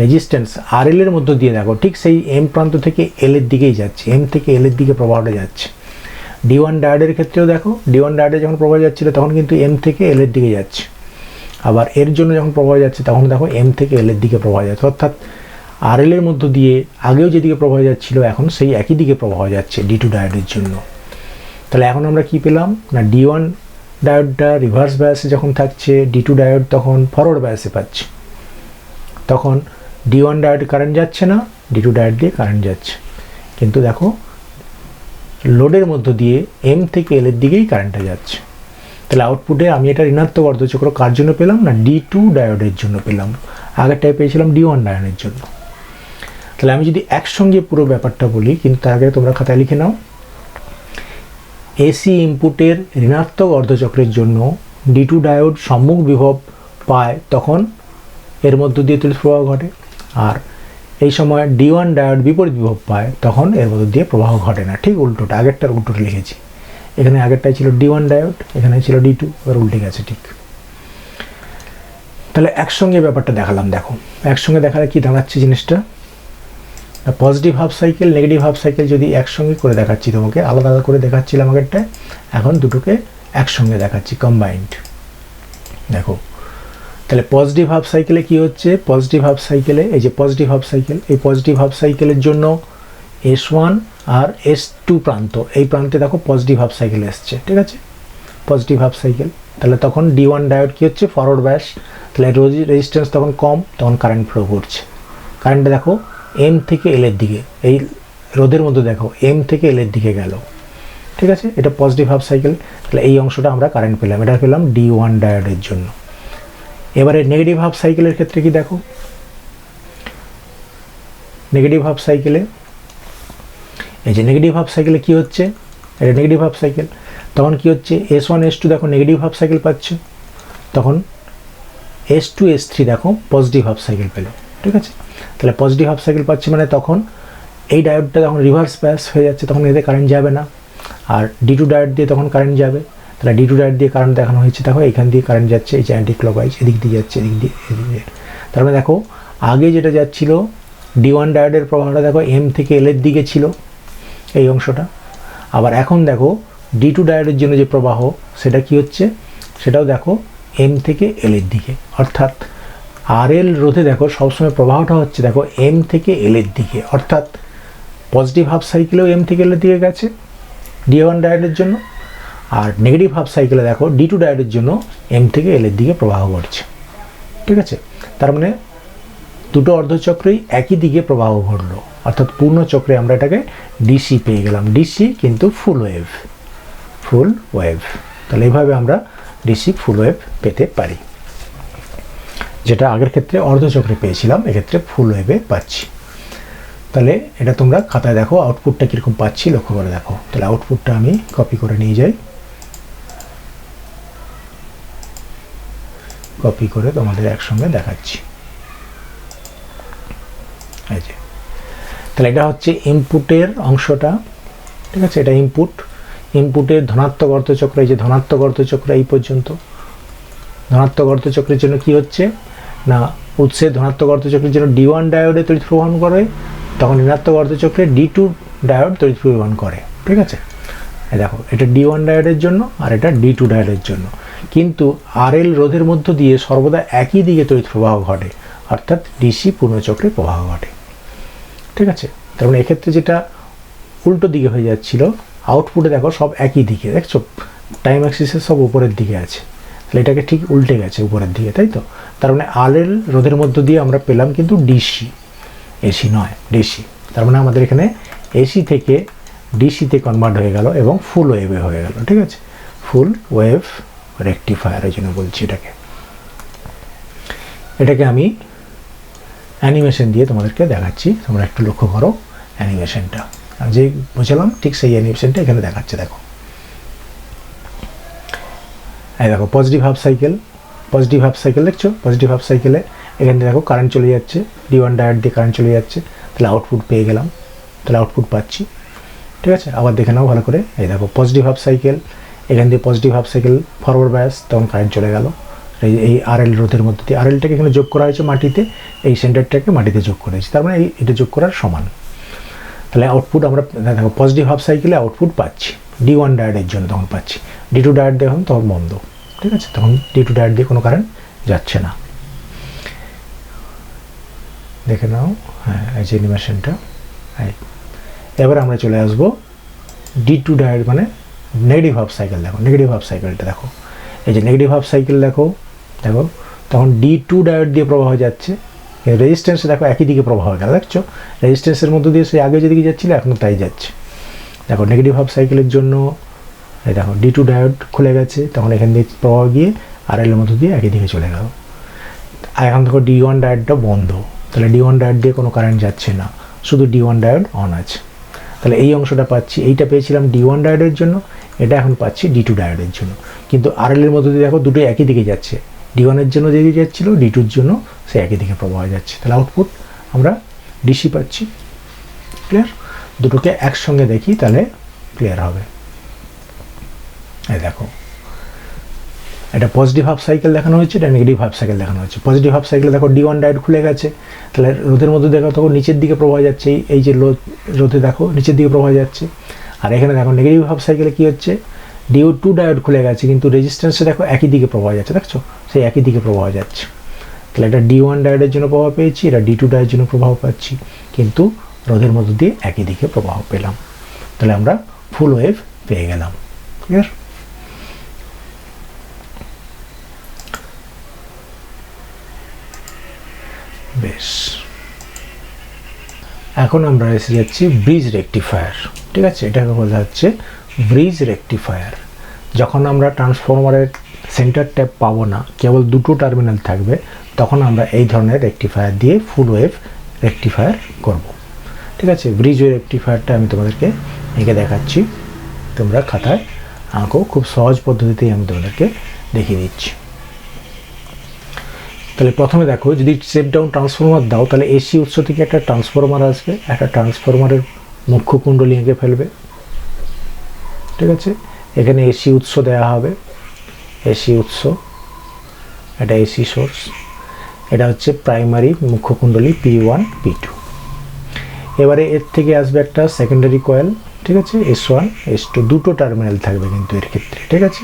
রেজিস্ট্যান্স RL এর মধ্য দিয়ে দেখো ঠিক সেই M প্রান্ত থেকে L এর দিকেই যাচ্ছে, M থেকে L এর দিকে প্রবাহটা যাচ্ছে। D1 ডায়োডের ক্ষেত্রেও দেখো, D1 ডায়োডে যখন প্রবাহ যাচ্ছিল তখন কিন্তু M থেকে L এর দিকে যাচ্ছে, আবার এর জন্য যখন প্রবাহ যাচ্ছে তখন দেখো M থেকে L এর দিকে প্রবাহ যাচ্ছে, অর্থাৎ RL এর মধ্য দিয়ে আগেও যেদিকে প্রবাহ যাচ্ছিল এখন সেই একই দিকে প্রবাহ যাচ্ছে D2 ডায়োডের জন্য। তাহলে এখন আমরা কি পেলাম না, D1 ডায়োডটা রিভার্স বায়াসে যখন থাকছে, D2 ডায়োড তখন ফরওয়ার্ড বায়াসে পাচ্ছে, তখন D1 ডায়োড কারেন্ট যাচ্ছে না, D2 ডায়োড দিয়ে কারেন্ট যাচ্ছে, কিন্তু দেখো লোডের মধ্য দিয়ে M থেকে L এর দিকেই কারেন্টটা যাচ্ছে। তাহলে আউটপুটে আমি এটা ঋণাত্মক অর্ধচক্র কার জন্য পেলাম না, D2 ডায়োডের জন্য পেলাম, আগেরটায় পেয়েছিলাম D1 ডায়োডের জন্য। তাহলে আমি যদি একসঙ্গে পুরো ব্যাপারটা বলি, কিন্তু তার আগে তোমরা খাতায় লিখে নাও, এসি ইনপুটের ঋণাত্মক অর্ধচক্রের জন্য D2 ডায়োড সম্মুখ বিভব পায় তখন এর মধ্য দিয়ে তড়িৎ প্রবাহ ঘটে, আর এই সময় D1 ডায়োড বিপরীত বিভব পায় তখন এর মধ্য দিয়ে প্রবাহ ঘটে না। ঠিক উল্টোটা, আগেরটার উল্টোটা লিখেছি, এখানে আগেরটাই ছিল D1 ডায়োড, এখানে ছিল D2, এবার উল্টে গেছে ঠিক। তাহলে একসঙ্গে ব্যাপারটা দেখালাম, দেখো একসঙ্গে দেখালে কি দাঁড়াচ্ছে জিনিসটা, positive half cycle negative half cycle যদি একসঙ্গে করে দেখাচ্ছি, তোমাকে আলাদা আলাদা করে দেখাচ্ছিলাম আগেরটায়, এখন দুটোকে একসঙ্গে দেখাচ্ছি কম্বাইন্ড। দেখো তাহলে পজিটিভ হাফ সাইকেলে কি হচ্ছে, পজিটিভ হাফ সাইকেলে এই যে পজিটিভ হাফ সাইকেল, এই পজিটিভ হাফ সাইকেলের জন্য S1 আর S2 প্রান্ত, এই প্রান্তে দেখো পজিটিভ হাফ সাইকেল এসছে, ঠিক আছে, পজিটিভ হাফ সাইকেল। তাহলে তখন D1 ডায়োড কি হচ্ছে, ফরওয়ার্ড ব্যাস, তাহলে রেজিস্ট্যান্স তখন কম, তখন কারেন্ট ফ্লো করছে, কারেন্টটা দেখো M থেকে L এর দিকে, এই রোধের মধ্যে দেখো M থেকে L এর দিকে গেল, ঠিক আছে, এটা পজিটিভ হাফ সাইকেল। তাহলে এই অংশটা আমরা কারেন্ট পেলাম, এটা পেলাম D1 ডায়োডের জন্য। এবারে নেগেটিভ হাফ সাইকেলের ক্ষেত্রে কি দেখো, নেগেটিভ হাফ সাইকেলে এই যে নেগেটিভ হাফ সাইকেলে কি হচ্ছে, এটা নেগেটিভ হাফ সাইকেল, তখন কি হচ্ছে S1 S2 দেখো নেগেটিভ হাফ সাইকেল পাচ্ছে, তখন S2 S3 দেখো পজিটিভ হাফ সাইকেল পেল, ঠিক আছে। তাহলে পজিটিভ হাফ সাইকেল পাচ্ছে মানে তখন এই ডায়োডটা যখন রিভার্স ব্যাস হয়ে যাচ্ছে তখন এতে কারেন্ট যাবে না, আর D2 ডায়োড দিয়ে তখন কারেন্ট যাবে। তাহলে D2 ডায়োড দিয়ে কারেন্ট দেখানো হয়েছে, দেখো এখান দিয়ে কারেন্ট যাচ্ছে, এই যে অ্যান্টি ক্লকওয়াইজ এদিক দিয়ে যাচ্ছে, এদিক দিয়ে এদিক দিয়ে। তার মানে দেখো আগে যেটা যাচ্ছিল D1 ডায়োডের প্রবাহটা দেখো M থেকে L এর দিকে ছিল এই অংশটা, আবার এখন দেখো D2 ডায়োডের জন্য যে প্রবাহ সেটা কি হচ্ছে, সেটাও দেখো M থেকে L এর দিকে, অর্থাৎ RL রোধে দেখো সবসময় প্রবাহটা হচ্ছে দেখো M থেকে L এর দিকে, অর্থাৎ পজিটিভ হাফ সাইকেলেও M থেকে L এর দিকে গেছে D1 ডায়োডের জন্য, আর নেগেটিভ হাফ সাইকেলে দেখো D2 ডায়োডের জন্য M থেকে L এর দিকে প্রবাহ ঘটছে, ঠিক আছে। তার মানে দুটো অর্ধচক্রেই একই দিকে প্রবাহ ঘটলো, অর্থাৎ পূর্ণ চক্রে আমরা এটাকে DC পেয়ে গেলাম, DC কিন্তু ফুল ওয়েভ, ফুল ওয়েভ। তাহলে এইভাবে আমরা DC ফুল ওয়েভ পেতে পারি, যেটা আগের ক্ষেত্রে অর্ধচক্রে পেয়েছিলাম, এক্ষেত্রে ফুল ওয়েভে পাচ্ছি। তাহলে এটা তোমরা খাতায় দেখো আউটপুটটা কীরকম পাচ্ছি লক্ষ্য করে দেখো। তাহলে আউটপুটটা আমি কপি করে নিয়ে যাই, কপি করে তোমাদের একসঙ্গে দেখাচ্ছি। এই যে তাহলে এটা হচ্ছে ইনপুটের অংশটা, ঠিক আছে, এটা ইনপুটের ধনাত্মক অর্ধচক্র, এই যে ধনাত্মক অর্ধচক্র এই পর্যন্ত। ধনাত্মক অর্ধচক্রের জন্য কি হচ্ছে না, উৎসের ধনাত্মক অর্ধচক্রের জন্য D1 ডায়োডে তড়িৎ প্রবাহন করে, তখন ঋণাত্মক অর্ধচক্রে D2 ডায়োড তড়িৎ প্রবাহন করে, ঠিক আছে। দেখো এটা D1 ডায়োডের জন্য আর এটা D2 ডায়োডের জন্য, কিন্তু RL রোধের মধ্য দিয়ে সর্বদা একই দিকে তড়িৎ প্রবাহ ঘটে, অর্থাৎ DC পূর্ণচক্রে প্রবাহ ঘটে, ঠিক আছে। তার মানে এক্ষেত্রে যেটা উল্টো দিকে হয়ে যাচ্ছিল, আউটপুটে দেখো সব একই দিকে, দেখছো টাইম অ্যাক্সিসে সব উপরের দিকে আছে, তাহলে এটাকে ঠিক উল্টে গেছে উপরের দিকে, তাই তো। তার মানে RL রোধের মধ্য দিয়ে আমরা পেলাম কিন্তু DC, AC নয় DC, তার মানে আমাদের এখানে এসি থেকে ডিসিতে কনভার্ট হয়ে গেল এবং ফুল ওয়েভে হয়ে গেল। ঠিক আছে, ফুল ওয়েভ রেকটিফায়ার, এই জন্য বলছি এটাকে আমি অ্যানিমেশন দিয়ে তোমাদেরকে দেখাচ্ছি। তোমরা একটু লক্ষ্য করো অ্যানিমেশনটা, যে বুঝলাম ঠিক সেই অ্যানিমেশনটা এখানে দেখাচ্ছে। দেখো এই দেখো পজিটিভ হাফ সাইকেল দেখছো? পজিটিভ হাফ সাইকেলে এখান থেকে দেখো কারেন্ট চলে যাচ্ছে, D1 ডায়োড দিয়ে কারেন্ট চলে যাচ্ছে, তাহলে আউটপুট পেয়ে গেলাম, তাহলে আউটপুট পাচ্ছি। ঠিক আছে, আবার দেখে নাও ভালো করে। এই দেখো পজিটিভ হাফ সাইকেল, এখান দিয়ে positive half cycle forward bias, তখন কারেন্ট চলে গেল এই RL রোধের মধ্যে দিয়ে। RLটাকে এখানে যোগ করা হয়েছে মাটিতে, এই সেন্টারটাকে মাটিতে যোগ করেছি, তার মানে এটা যোগ করার সমান। তাহলে আউটপুট আমরা দেখো পজিটিভ হাফ সাইকেলে আউটপুট পাচ্ছি D1 ডায়োডের জন্য, তখন পাচ্ছি। D2 ডায়োড দেখুন তখন বন্ধ। ঠিক আছে, তখন D2 ডায়োড দিয়ে কোনো কারেন্ট যাচ্ছে না। দেখে নাও, হ্যাঁ এই যে অ্যানিমেশনটা। এবার আমরা চলে আসবো D2 ডায়োড মানে নেগেটিভ হাফ সাইকেল। দেখো নেগেটিভ হাফ সাইকেলটা দেখো, এই যে নেগেটিভ হাফ সাইকেল দেখো তখন D2 ডায়োড দিয়ে প্রবাহ যাচ্ছে, রেজিস্ট্যান্সে দেখো একই দিকে প্রবাহ গেল। দেখছো রেজিস্ট্যান্সের মধ্যে দিয়ে সেই আগে যেদিকে যাচ্ছিল এখনও তাই যাচ্ছে। দেখো নেগেটিভ হাফ সাইকেলের জন্য এই দেখো D2 ডায়োড খুলে গেছে, তখন এখান দিয়ে প্রবাহ গিয়ে RL এর মধ্যে দিয়ে একই দিকে চলে গেল। আর এখন দেখো D1 ডায়োডটা বন্ধ, তাহলে D1 ডায়োড দিয়ে কোনো কারেন্ট যাচ্ছে না, শুধু D1 ডায়োড অন আছে। তাহলে এই অংশটা পাচ্ছি, এইটা পেয়েছিলাম D1 ডায়োডের জন্য, এটা এখন পাচ্ছি D2 ডায়োডের জন্য। কিন্তু RL এর মধ্যে দিয়ে দেখো দুটো একই দিকে যাচ্ছে, D1 এর জন্য যেদিকে যাচ্ছিল D2 এর জন্য সে একই দিকে প্রবাহ যাচ্ছে। তাহলে আউটপুট আমরা DC পাচ্ছি। ক্লিয়ার? দুটোকে একসঙ্গে দেখি তাহলে ক্লিয়ার হবে। এই দেখো এটা পজিটিভ হাফ সাইকেল দেখানো হয়েছে, এটা নেগেটিভ হাফ সাইকেল দেখানো হচ্ছে। পজিটিভ হাফ সাইকেলে দেখো D1 ডায়োড খুলে গেছে, তাহলে রোধের মধ্যে দেখো তখন নিচের দিকে প্রবাহ যাচ্ছে, এই যে রোধে দেখো নিচের দিকে প্রবাহ যাচ্ছে। আর এখানে দেখো নেগেটিভ হাফ সাইকেলে কী হচ্ছে, D2 ডায়োড খুলে গেছে কিন্তু রেজিস্ট্যান্সে দেখো একই দিকে প্রবাহ যাচ্ছে। দেখছো সেই একই দিকে প্রবাহ যাচ্ছে। তাহলে এটা D1 ডায়োডের জন্য প্রবাহ পেয়েছি, এটা D2 ডায়োডের জন্য প্রবাহ পাচ্ছি, কিন্তু রোধের মধ্য দিয়ে একই দিকে প্রবাহ পেলাম। তাহলে আমরা ফুল ওয়েভ পেয়ে গেলাম। ক্লিয়ার? বেশ, এখন আমরা এসে যাচ্ছি ব্রিজ রেকটিফায়ার। ঠিক আছে, এটাকে বলা হচ্ছে ব্রিজ রেকটিফায়ার। যখন আমরা ট্রান্সফরমারের সেন্টার ট্যাপ পাবো না, কেবল দুটো টার্মিনাল থাকবে, তখন আমরা এই ধরনের রেকটিফায়ার দিয়ে ফুল ওয়েভ রেকটিফায়ার করব। ঠিক আছে, ব্রিজ ওয়েভ রেকটিফায়ারটা আমি তোমাদেরকে এঁকে দেখাচ্ছি, তোমরা খাতায় আঁকো। খুব সহজ পদ্ধতিতেই আমি তোমাদেরকে দেখিয়ে দিচ্ছি। তাহলে প্রথমে দেখো, যদি স্টেপ ডাউন ট্রান্সফরমার দাও তাহলে এসি উৎস থেকে একটা ট্রান্সফরমার আসবে, একটা ট্রান্সফরমারের মুখ্য কুণ্ডলী এঁকে ফেলবে। ঠিক আছে, এখানে এসি উৎস দেওয়া হবে, এসি উৎস, এটা এসি সোর্স, এটা হচ্ছে প্রাইমারি মুখ্য কুণ্ডলী P1 P2। এবারে এর থেকে আসবে একটা সেকেন্ডারি কয়েল। ঠিক আছে, S1 S2 দুটো টার্মিনাল থাকবে কিন্তু এর ক্ষেত্রে। ঠিক আছে,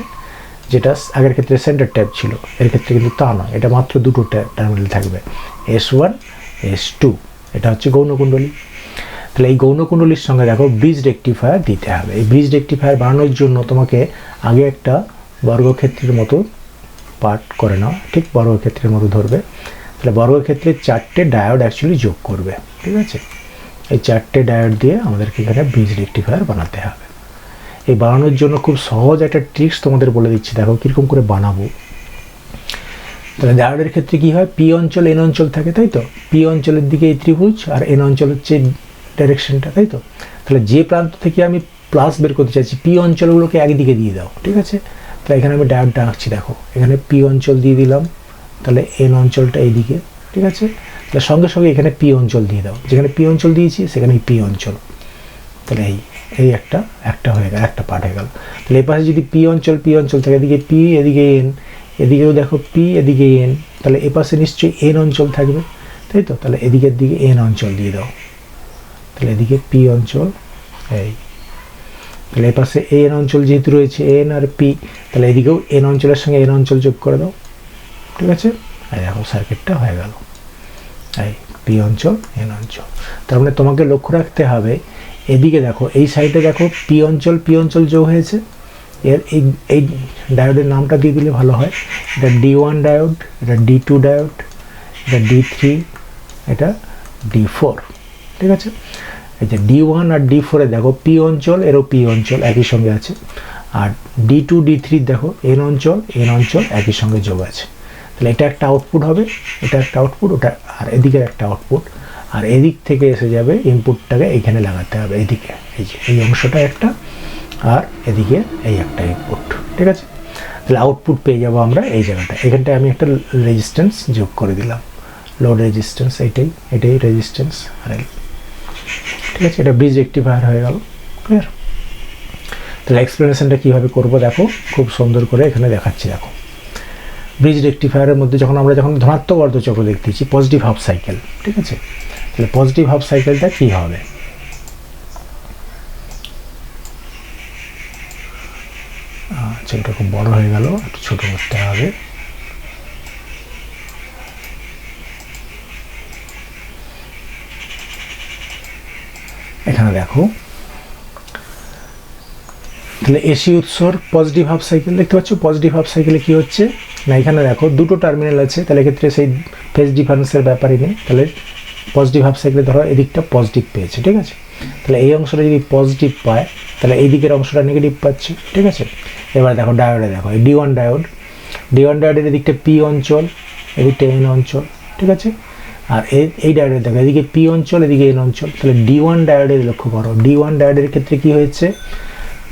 যেটা আগের ক্ষেত্রে সেন্টার ট্যাপ ছিল, এর ক্ষেত্রে কিন্তু তা নয়, এটা মাত্র দুটো টার্মিনাল থাকবে, S1 S2। এটা হচ্ছে গৌণকুণ্ডলী। তাহলে এই গৌণকুণ্ডলীর সঙ্গে দেখো ব্রিজ রেকটিফায়ার দিতে হবে। এই ব্রিজ রেকটিফায়ার বানানোর জন্য তোমাকে আগে একটা বর্গক্ষেত্রের মতো পার্ট করে নাও, ঠিক বর্গক্ষেত্রের মতো ধরবে। তাহলে বর্গক্ষেত্রে 4টে ডায়োড অ্যাকচুয়ালি যোগ করবে। ঠিক আছে, এই 4টে ডায়োড দিয়ে আমাদেরকে এখানে ব্রিজ রেকটিফায়ার বানাতে হবে। এই বানানোর জন্য খুব সহজ একটা ট্রিক্স তোমাদের বলে দিচ্ছি, দেখো কীরকম করে বানাবো। তাহলে ডায়োডের ক্ষেত্রে কী হয়, পি অঞ্চল এন অঞ্চল থাকে, তাই তো? পি অঞ্চলের দিকে এই ত্রিভুজ আর এন অঞ্চল হচ্ছে ডাইরেকশনটা, তাই তো? তাহলে যে প্রান্ত থেকে আমি প্লাস বের করতে চাইছি, পি অঞ্চলগুলোকে একদিকে দিয়ে দাও। ঠিক আছে, তাহলে এখানে আমি ডায়োডটা আঁকছি, দেখো এখানে পি অঞ্চল দিয়ে দিলাম, তাহলে এন অঞ্চলটা এইদিকে। ঠিক আছে, তাহলে সঙ্গে সঙ্গে এখানে পি অঞ্চল দিয়ে দাও, যেখানে পি অঞ্চল দিয়েছি সেখানে পি অঞ্চল। তাহলে এই একটা হয়ে গেল, একটা পার্ট হয়ে গেল। তাহলে এই পাশে যদি পি অঞ্চল থাকে, এদিকে পি, এদিকে এন, এদিকেও দেখো পি, এদিকে এন, তাহলে এ পাশে নিশ্চয়ই এন অঞ্চল থাকবে, তাই তো? তাহলে এদিকের দিকে এন অঞ্চল দিয়ে দাও, তাহলে এদিকে পি অঞ্চল, এই তাহলে এ পাশে এন অঞ্চল যেহেতু রয়েছে এন আর পি, তাহলে এদিকেও এন অঞ্চলের সঙ্গে এন অঞ্চল যোগ করে দাও। ঠিক আছে, আর দেখো সার্কিটটা হয়ে গেল, এই পি অঞ্চল এন অঞ্চল। তার মানে তোমাকে লক্ষ্য রাখতে হবে, এদিকে দেখো এই সাইডে দেখো পি অঞ্চল যোগ হয়েছে, এর এই ডায়োডের নামটা দিয়ে দিলে ভালো হয়। এটা D1 ডায়োড, এটা D2 ডায়োড, এটা D3, এটা D4। ঠিক আছে, এই যে D1 আর D4 এ দেখো পি অঞ্চল এরও পি অঞ্চল একই সঙ্গে আছে, আর D2 D3 দেখো এন অঞ্চল একই সঙ্গে যোগ আছে। তাহলে এটা একটা আউটপুট হবে, এটা একটা আউটপুট, ওটা আর এদিকের একটা আউটপুট, আর এদিক থেকে এসে যাবে ইনপুটটাকে এইখানে লাগাতে হবে এইদিকে, এই যে এই অংশটা একটা, আর এদিকে এই একটা ইনপুট, ঠিক আছে। তাহলে আউটপুট পেয়ে যাবো আমরা এই জায়গাটা, এখানটায় আমি একটা রেজিস্ট্যান্স যোগ করে দিলাম, লোড রেজিস্ট্যান্স, এটাই রেজিস্ট্যান্স আর ঠিক আছে। এটা ব্রিজ রেকটিফায়ার হয়ে গেল, ক্লিয়ার। তাহলে এক্সপ্লেনেশনটা কীভাবে করবো দেখো, খুব সুন্দর করে এখানে দেখাচ্ছি। দেখো ব্রিজ রেকটিফায়ারের মধ্যে যখন ধনাত্মক অর্ধচক্র দেখতেছি, পজিটিভ হাফ সাইকেল, ঠিক আছে। তাহলে পজিটিভ হাফ সাইকেলটা কী হবে, আচ্ছা এটা খুব বড় হয়ে গেল, একটু ছোটো করতে হবে। এখানে দেখো তাহলে এসি উৎসর পজিটিভ হাফ সাইকেল দেখতে পাচ্ছ। পজিটিভ হাফ সাইকেলে কী হচ্ছে না, এখানে দেখো দুটো টার্মিনাল আছে, তাহলে এক্ষেত্রে সেই ফেজ ডিফারেন্সের ব্যাপারই নেই। তাহলে পজিটিভ হাফ সাইকেলে ধরো এদিকটা পজিটিভ পেয়েছে, ঠিক আছে। তাহলে এই অংশটা যদি পজিটিভ পায়, তাহলে এই দিকের অংশটা নেগেটিভ পাচ্ছে, ঠিক আছে। এবার দেখো ডায়োডে দেখো, এই D1 ডায়োডের এদিকটা পি অঞ্চল, এদিকটা এন অঞ্চল, ঠিক আছে। আর এই ডায়োডের দেখো এদিকে পি অঞ্চল, এদিকে এন অঞ্চল। তাহলে D1 ডায়োডের লক্ষ্য করো, D1 ডায়োডের ক্ষেত্রে কী হয়েছে,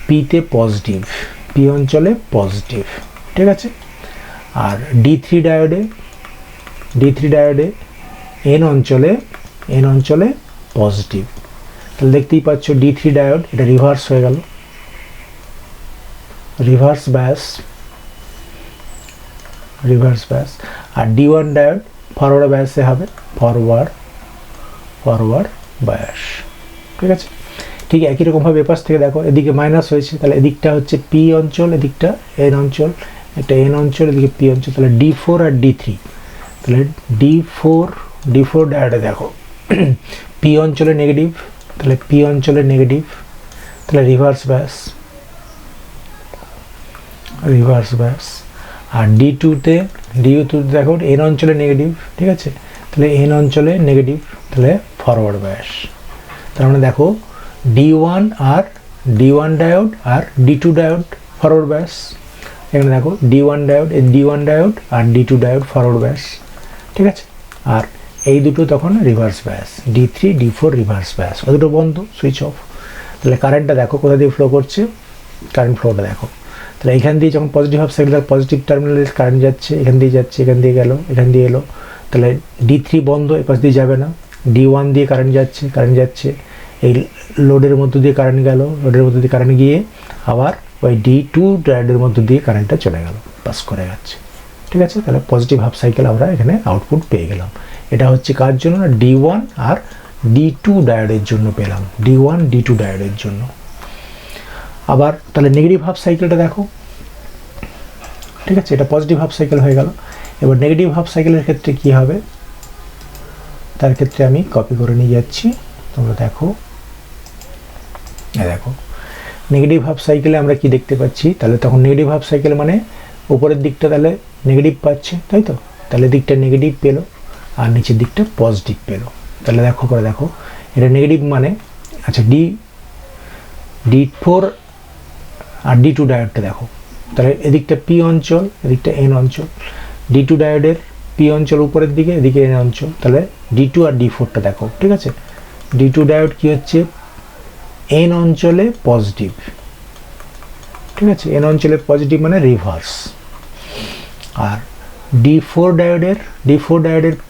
পিতে পজিটিভ, পি অঞ্চলে পজিটিভ, ঠিক আছে। আর D3 ডায়োডে এন অঞ্চলে পজিটিভ। তাহলে দেখতেই পাচ্ছ D3 ডায়োড এটা রিভার্স হয়ে গেল, রিভার্স ব্যাস। আর D1 ডায়োড ফরওয়ার্ড ব্যাসে হবে, ফরওয়ার্ড ব্যাস, ঠিক আছে। ঠিক একই রকমভাবে এপাশ থেকে দেখো এদিকে মাইনাস হয়েছে, তাহলে এদিকটা হচ্ছে পি অঞ্চল, এদিকটা এন অঞ্চল, এটা এন অঞ্চল, এদিকে পি অঞ্চল। তাহলে D4 আর D3, তাহলে D4 ডায়োডে দেখো পি অঞ্চলে নেগেটিভ, তাহলে পি অঞ্চলে নেগেটিভ, তাহলে রিভার্স ব্যাস। আর D2তে দেখো এন অঞ্চলে নেগেটিভ, ঠিক আছে। তাহলে এন অঞ্চলে নেগেটিভ, তাহলে ফরওয়ার্ড ব্যাস। তার মানে দেখো D1 ডায়োড আর D2 ডায়োড ফরওয়ার্ড ব্যাস। এখানে দেখো D1 ডায়োড আর D2 ডায়োড ফরওয়ার্ড ব্যাস, ঠিক আছে। আর এই দুটো তখন রিভার্স ব্যাস, D3 D4 রিভার্স ব্যাস, ও দুটো বন্ধ, সুইচ অফ। তাহলে কারেন্টটা দেখো কোথা দিয়ে ফ্লো করছে, কারেন্ট ফ্লোটা দেখো। তাহলে এখান দিয়ে যখন পজিটিভ হাফ সাইকেল পজিটিভ টার্মিনালে কারেন্ট যাচ্ছে, এখান দিয়ে যাচ্ছে, এখান দিয়ে গেল, এখান দিয়ে এলো। তাহলে D3 বন্ধ, এপাশ দিয়ে যাবে না। D1 দিয়ে কারেন্ট যাচ্ছে, এই লোডের মধ্য দিয়ে কারেন্ট গেল, লোডের মধ্য দিয়ে কারেন্ট গিয়ে আবার ওই D2 ডায়োডের মধ্য দিয়ে কারেন্টটা চলে গেল, পাস করে যাচ্ছে, ঠিক আছে। তাহলে পজিটিভ হাফ সাইকেল আমরা এখানে আউটপুট পেয়ে গেলাম। এটা হচ্ছে কার জন্য না, D1 আর D2 ডায়োডের জন্য পেলাম, D1 D2 ডায়োডের জন্য। আবার তাহলে নেগেটিভ হাফ সাইকেলটা দেখো, ঠিক আছে। এটা পজিটিভ হাফ সাইকেল হয়ে গেল। এবার নেগেটিভ হাফ সাইকেলের ক্ষেত্রে কি হবে, তার ক্ষেত্রে আমি কপি করে নিয়ে যাচ্ছি, তোমরা দেখো। দেখো নেগেটিভ হাফ সাইকেলে আমরা কি দেখতে পাচ্ছি, তাহলে তখন নেগেটিভ হাফ সাইকেল মানে উপরের দিকটা তাহলে নেগেটিভ পাচ্ছে, তাই তো। তাহলে দিকটা নেগেটিভ পেলো আর নিচের দিকটা পজিটিভ পেলো। তাহলে দেখো এটা নেগেটিভ মানে, আচ্ছা D4 আর D2 ডায়োডটা দেখো, তাহলে এদিকটা পি অঞ্চল, এদিকটা এন অঞ্চল। D2 ডায়োডের পি অঞ্চল উপরের দিকে, এদিকে এন অঞ্চল। তাহলে D2 আর D4টা দেখো, ঠিক আছে। D2 ডায়োড কি হচ্ছে, এন অঞ্চলে পজিটিভ, ঠিক আছে। এন অঞ্চলে পজিটিভ মানে রিভার্স। আর D4 ডায়োডের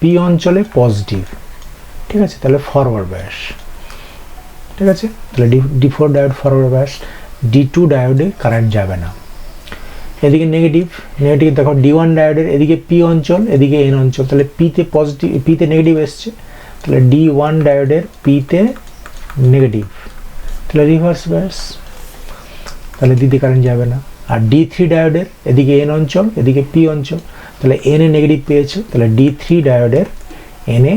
পি অঞ্চলে পজিটিভ, ঠিক আছে। তাহলে ফরওয়ার্ড ব্যাস, ঠিক আছে। তাহলে D4 ডায়োড ফরওয়ার্ড ব্যাস। D2 ডায়োডে কারেন্ট যাবে না। এদিকে নেগেটিভ দেখো D1 ডায়োডের এদিকে পি অঞ্চল, এদিকে এন অঞ্চল। তাহলে পিতে নেগেটিভ এসছে, তাহলে D1 ডায়োডের পিতে নেগেটিভ, তাহলে রিভার্স ব্যাস, তাহলে দিতে কারেন্ট যাবে না। আর D3 ডায়োডের এদিকে এন অঞ্চল, এদিকে পি অঞ্চল। তাহলে এনে নেগেটিভ পেয়েছে, তাহলে D3 ডায়োডের এনে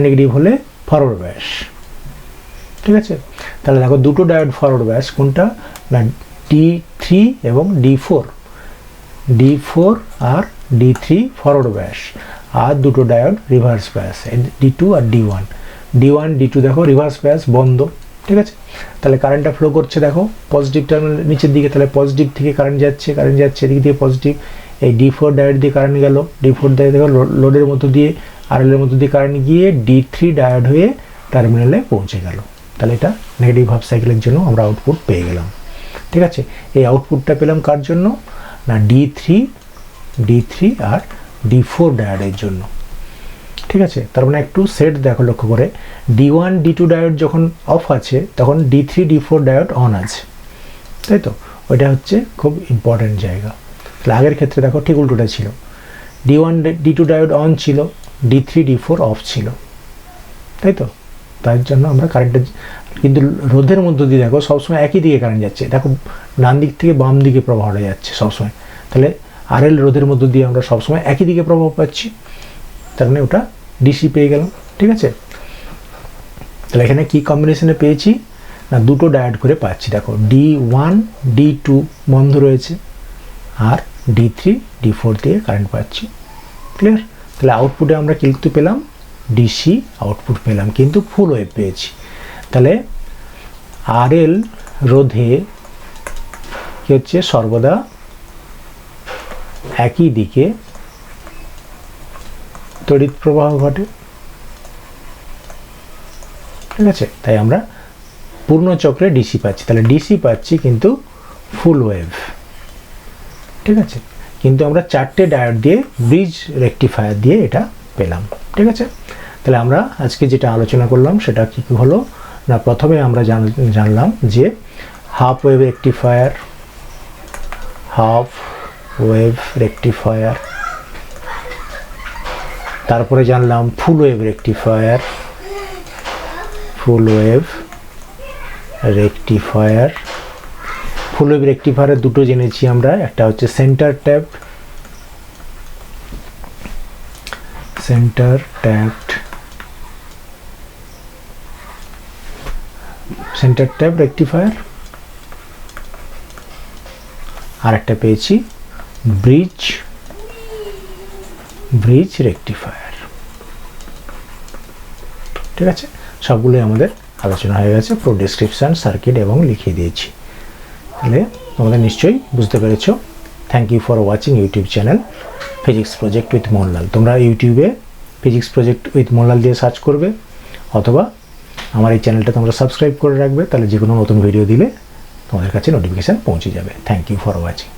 নেগেটিভ হলে ফরওয়ার্ড ব্যাস, ঠিক আছে। তাহলে দেখো দুটো ডায়োড ফরওয়ার্ড ব্যাস, কোনটা না D3 এবং D4 আর D3 ফরওয়ার্ড ব্যাস। আর দুটো ডায়োড রিভার্স বায়াস, D2 আর D1, D1 D2 দেখো রিভার্স বায়াস বন্ধ, ঠিক আছে। তাহলে কারেন্টটা ফ্লো করছে দেখো পজিটিভ টার্মিনাল নিচের দিকে, তাহলে পজিটিভ থেকে কারেন্ট যাচ্ছে এদিক দিয়ে পজিটিভ, এই D4 ডায়োড দিয়ে কারেন্ট গেল, D4 ডায়োড দেখো লোডের মধ্য দিয়ে RL এর মধ্য দিয়ে কারেন্ট গিয়ে D3 ডায়োড হয়ে টার্মিনালে পৌঁছে গেল। তাহলে এটা নেগেটিভ হাফ সাইকেলের জন্য আমরা আউটপুট পেয়ে গেলাম, ঠিক আছে। এই আউটপুটটা পেলাম কার জন্য না D3 আর D4 ডায়োডের জন্য, ঠিক আছে। তার মানে একটু সেট দেখো লক্ষ্য করে, D1 D2 ডায়োড যখন অফ আছে তখন D3 D4 ডায়োড অন আছে, তাই তো, ওইটা হচ্ছে খুব ইম্পর্টেন্ট জায়গা। তাহলে আগের ক্ষেত্রে দেখো ঠিক উল্টোটা ছিল, D1 D2 ডায়োড অন ছিল, D3 D4 অফ ছিল, তাই তো। তার জন্য আমরা কারেন্টের, কিন্তু রোধের মধ্য দিয়ে দেখো সবসময় একই দিকে কারেন্ট যাচ্ছে, দেখো ডান দিক থেকে বাম দিকে প্রবাহটা যাচ্ছে সবসময়, তাহলে RL রোধের মধ্য দিয়ে আমরা সবসময় একই দিকে প্রবাহ পাচ্ছি, তার মানে ওটা ডিসি পেয়ে গেলাম, ঠিক আছে। তাহলে এখানে কি কম্বিনেশনে পেয়েছি না দুটো ডায়োড করে পাচ্ছি, দেখো D1 D2 বন্ধ রয়েছে আর D3 D4 দিয়ে কারেন্ট পাচ্ছি, ক্লিয়ার। তাহলে আউটপুটে আমরা কিন্তু পেলাম ডিসি আউটপুট পেলাম, কিন্তু ফুল ওয়েভ পেয়েছি। তাহলে RL রোধে কি হচ্ছে সর্বদা একই দিকে তড়িৎ প্রবাহ ঘটে, ঠিক আছে। তাই আমরা পূর্ণ চক্রে ডিসি পাচ্ছি, তাহলে ডিসি পাচ্ছি কিন্তু ফুল ওয়েভ, ঠিক আছে। কিন্তু আমরা চারটে ডায়োড দিয়ে ব্রিজ রেকটিফায়ার দিয়ে এটা পেলাম, ঠিক আছে। তাহলে আমরা আজকে যেটা আলোচনা করলাম সেটা কি হলো না, প্রথমে আমরা জানলাম যে হাফ ওয়েভ রেকটিফায়ার, তারপরে জানলাম ফুল ওয়েভ রেকটিফায়ারের দুটো জেনেছি আমরা, একটা হচ্ছে সেন্টার ট্যাপ রেকটিফায়ার, আর একটা পেয়েছি ব্রিজ রেকটিফায়ার, ঠিক আছে। সবগুলোই আমাদের আলোচনা হয়ে গেছে, পুরো ডেসক্রিপশন সার্কিট এবং লিখিয়ে দিয়েছি। তাহলে তোমরা নিশ্চয়ই বুঝতে পেরেছো। Thank you for watching YouTube channel physics project with Mohanlal. তোমরা ইউটিউবে ফিজিক্স প্রজেক্ট উইথ মোহনলাল দিয়ে সার্চ করবে, অথবা আমার এই চ্যানেলটা তোমরা সাবস্ক্রাইব করে রাখবে, তাহলে যে কোনো নতুন ভিডিও দিলে তোমাদের কাছে নোটিফিকেশান পৌঁছে যাবে। Thank you for watching.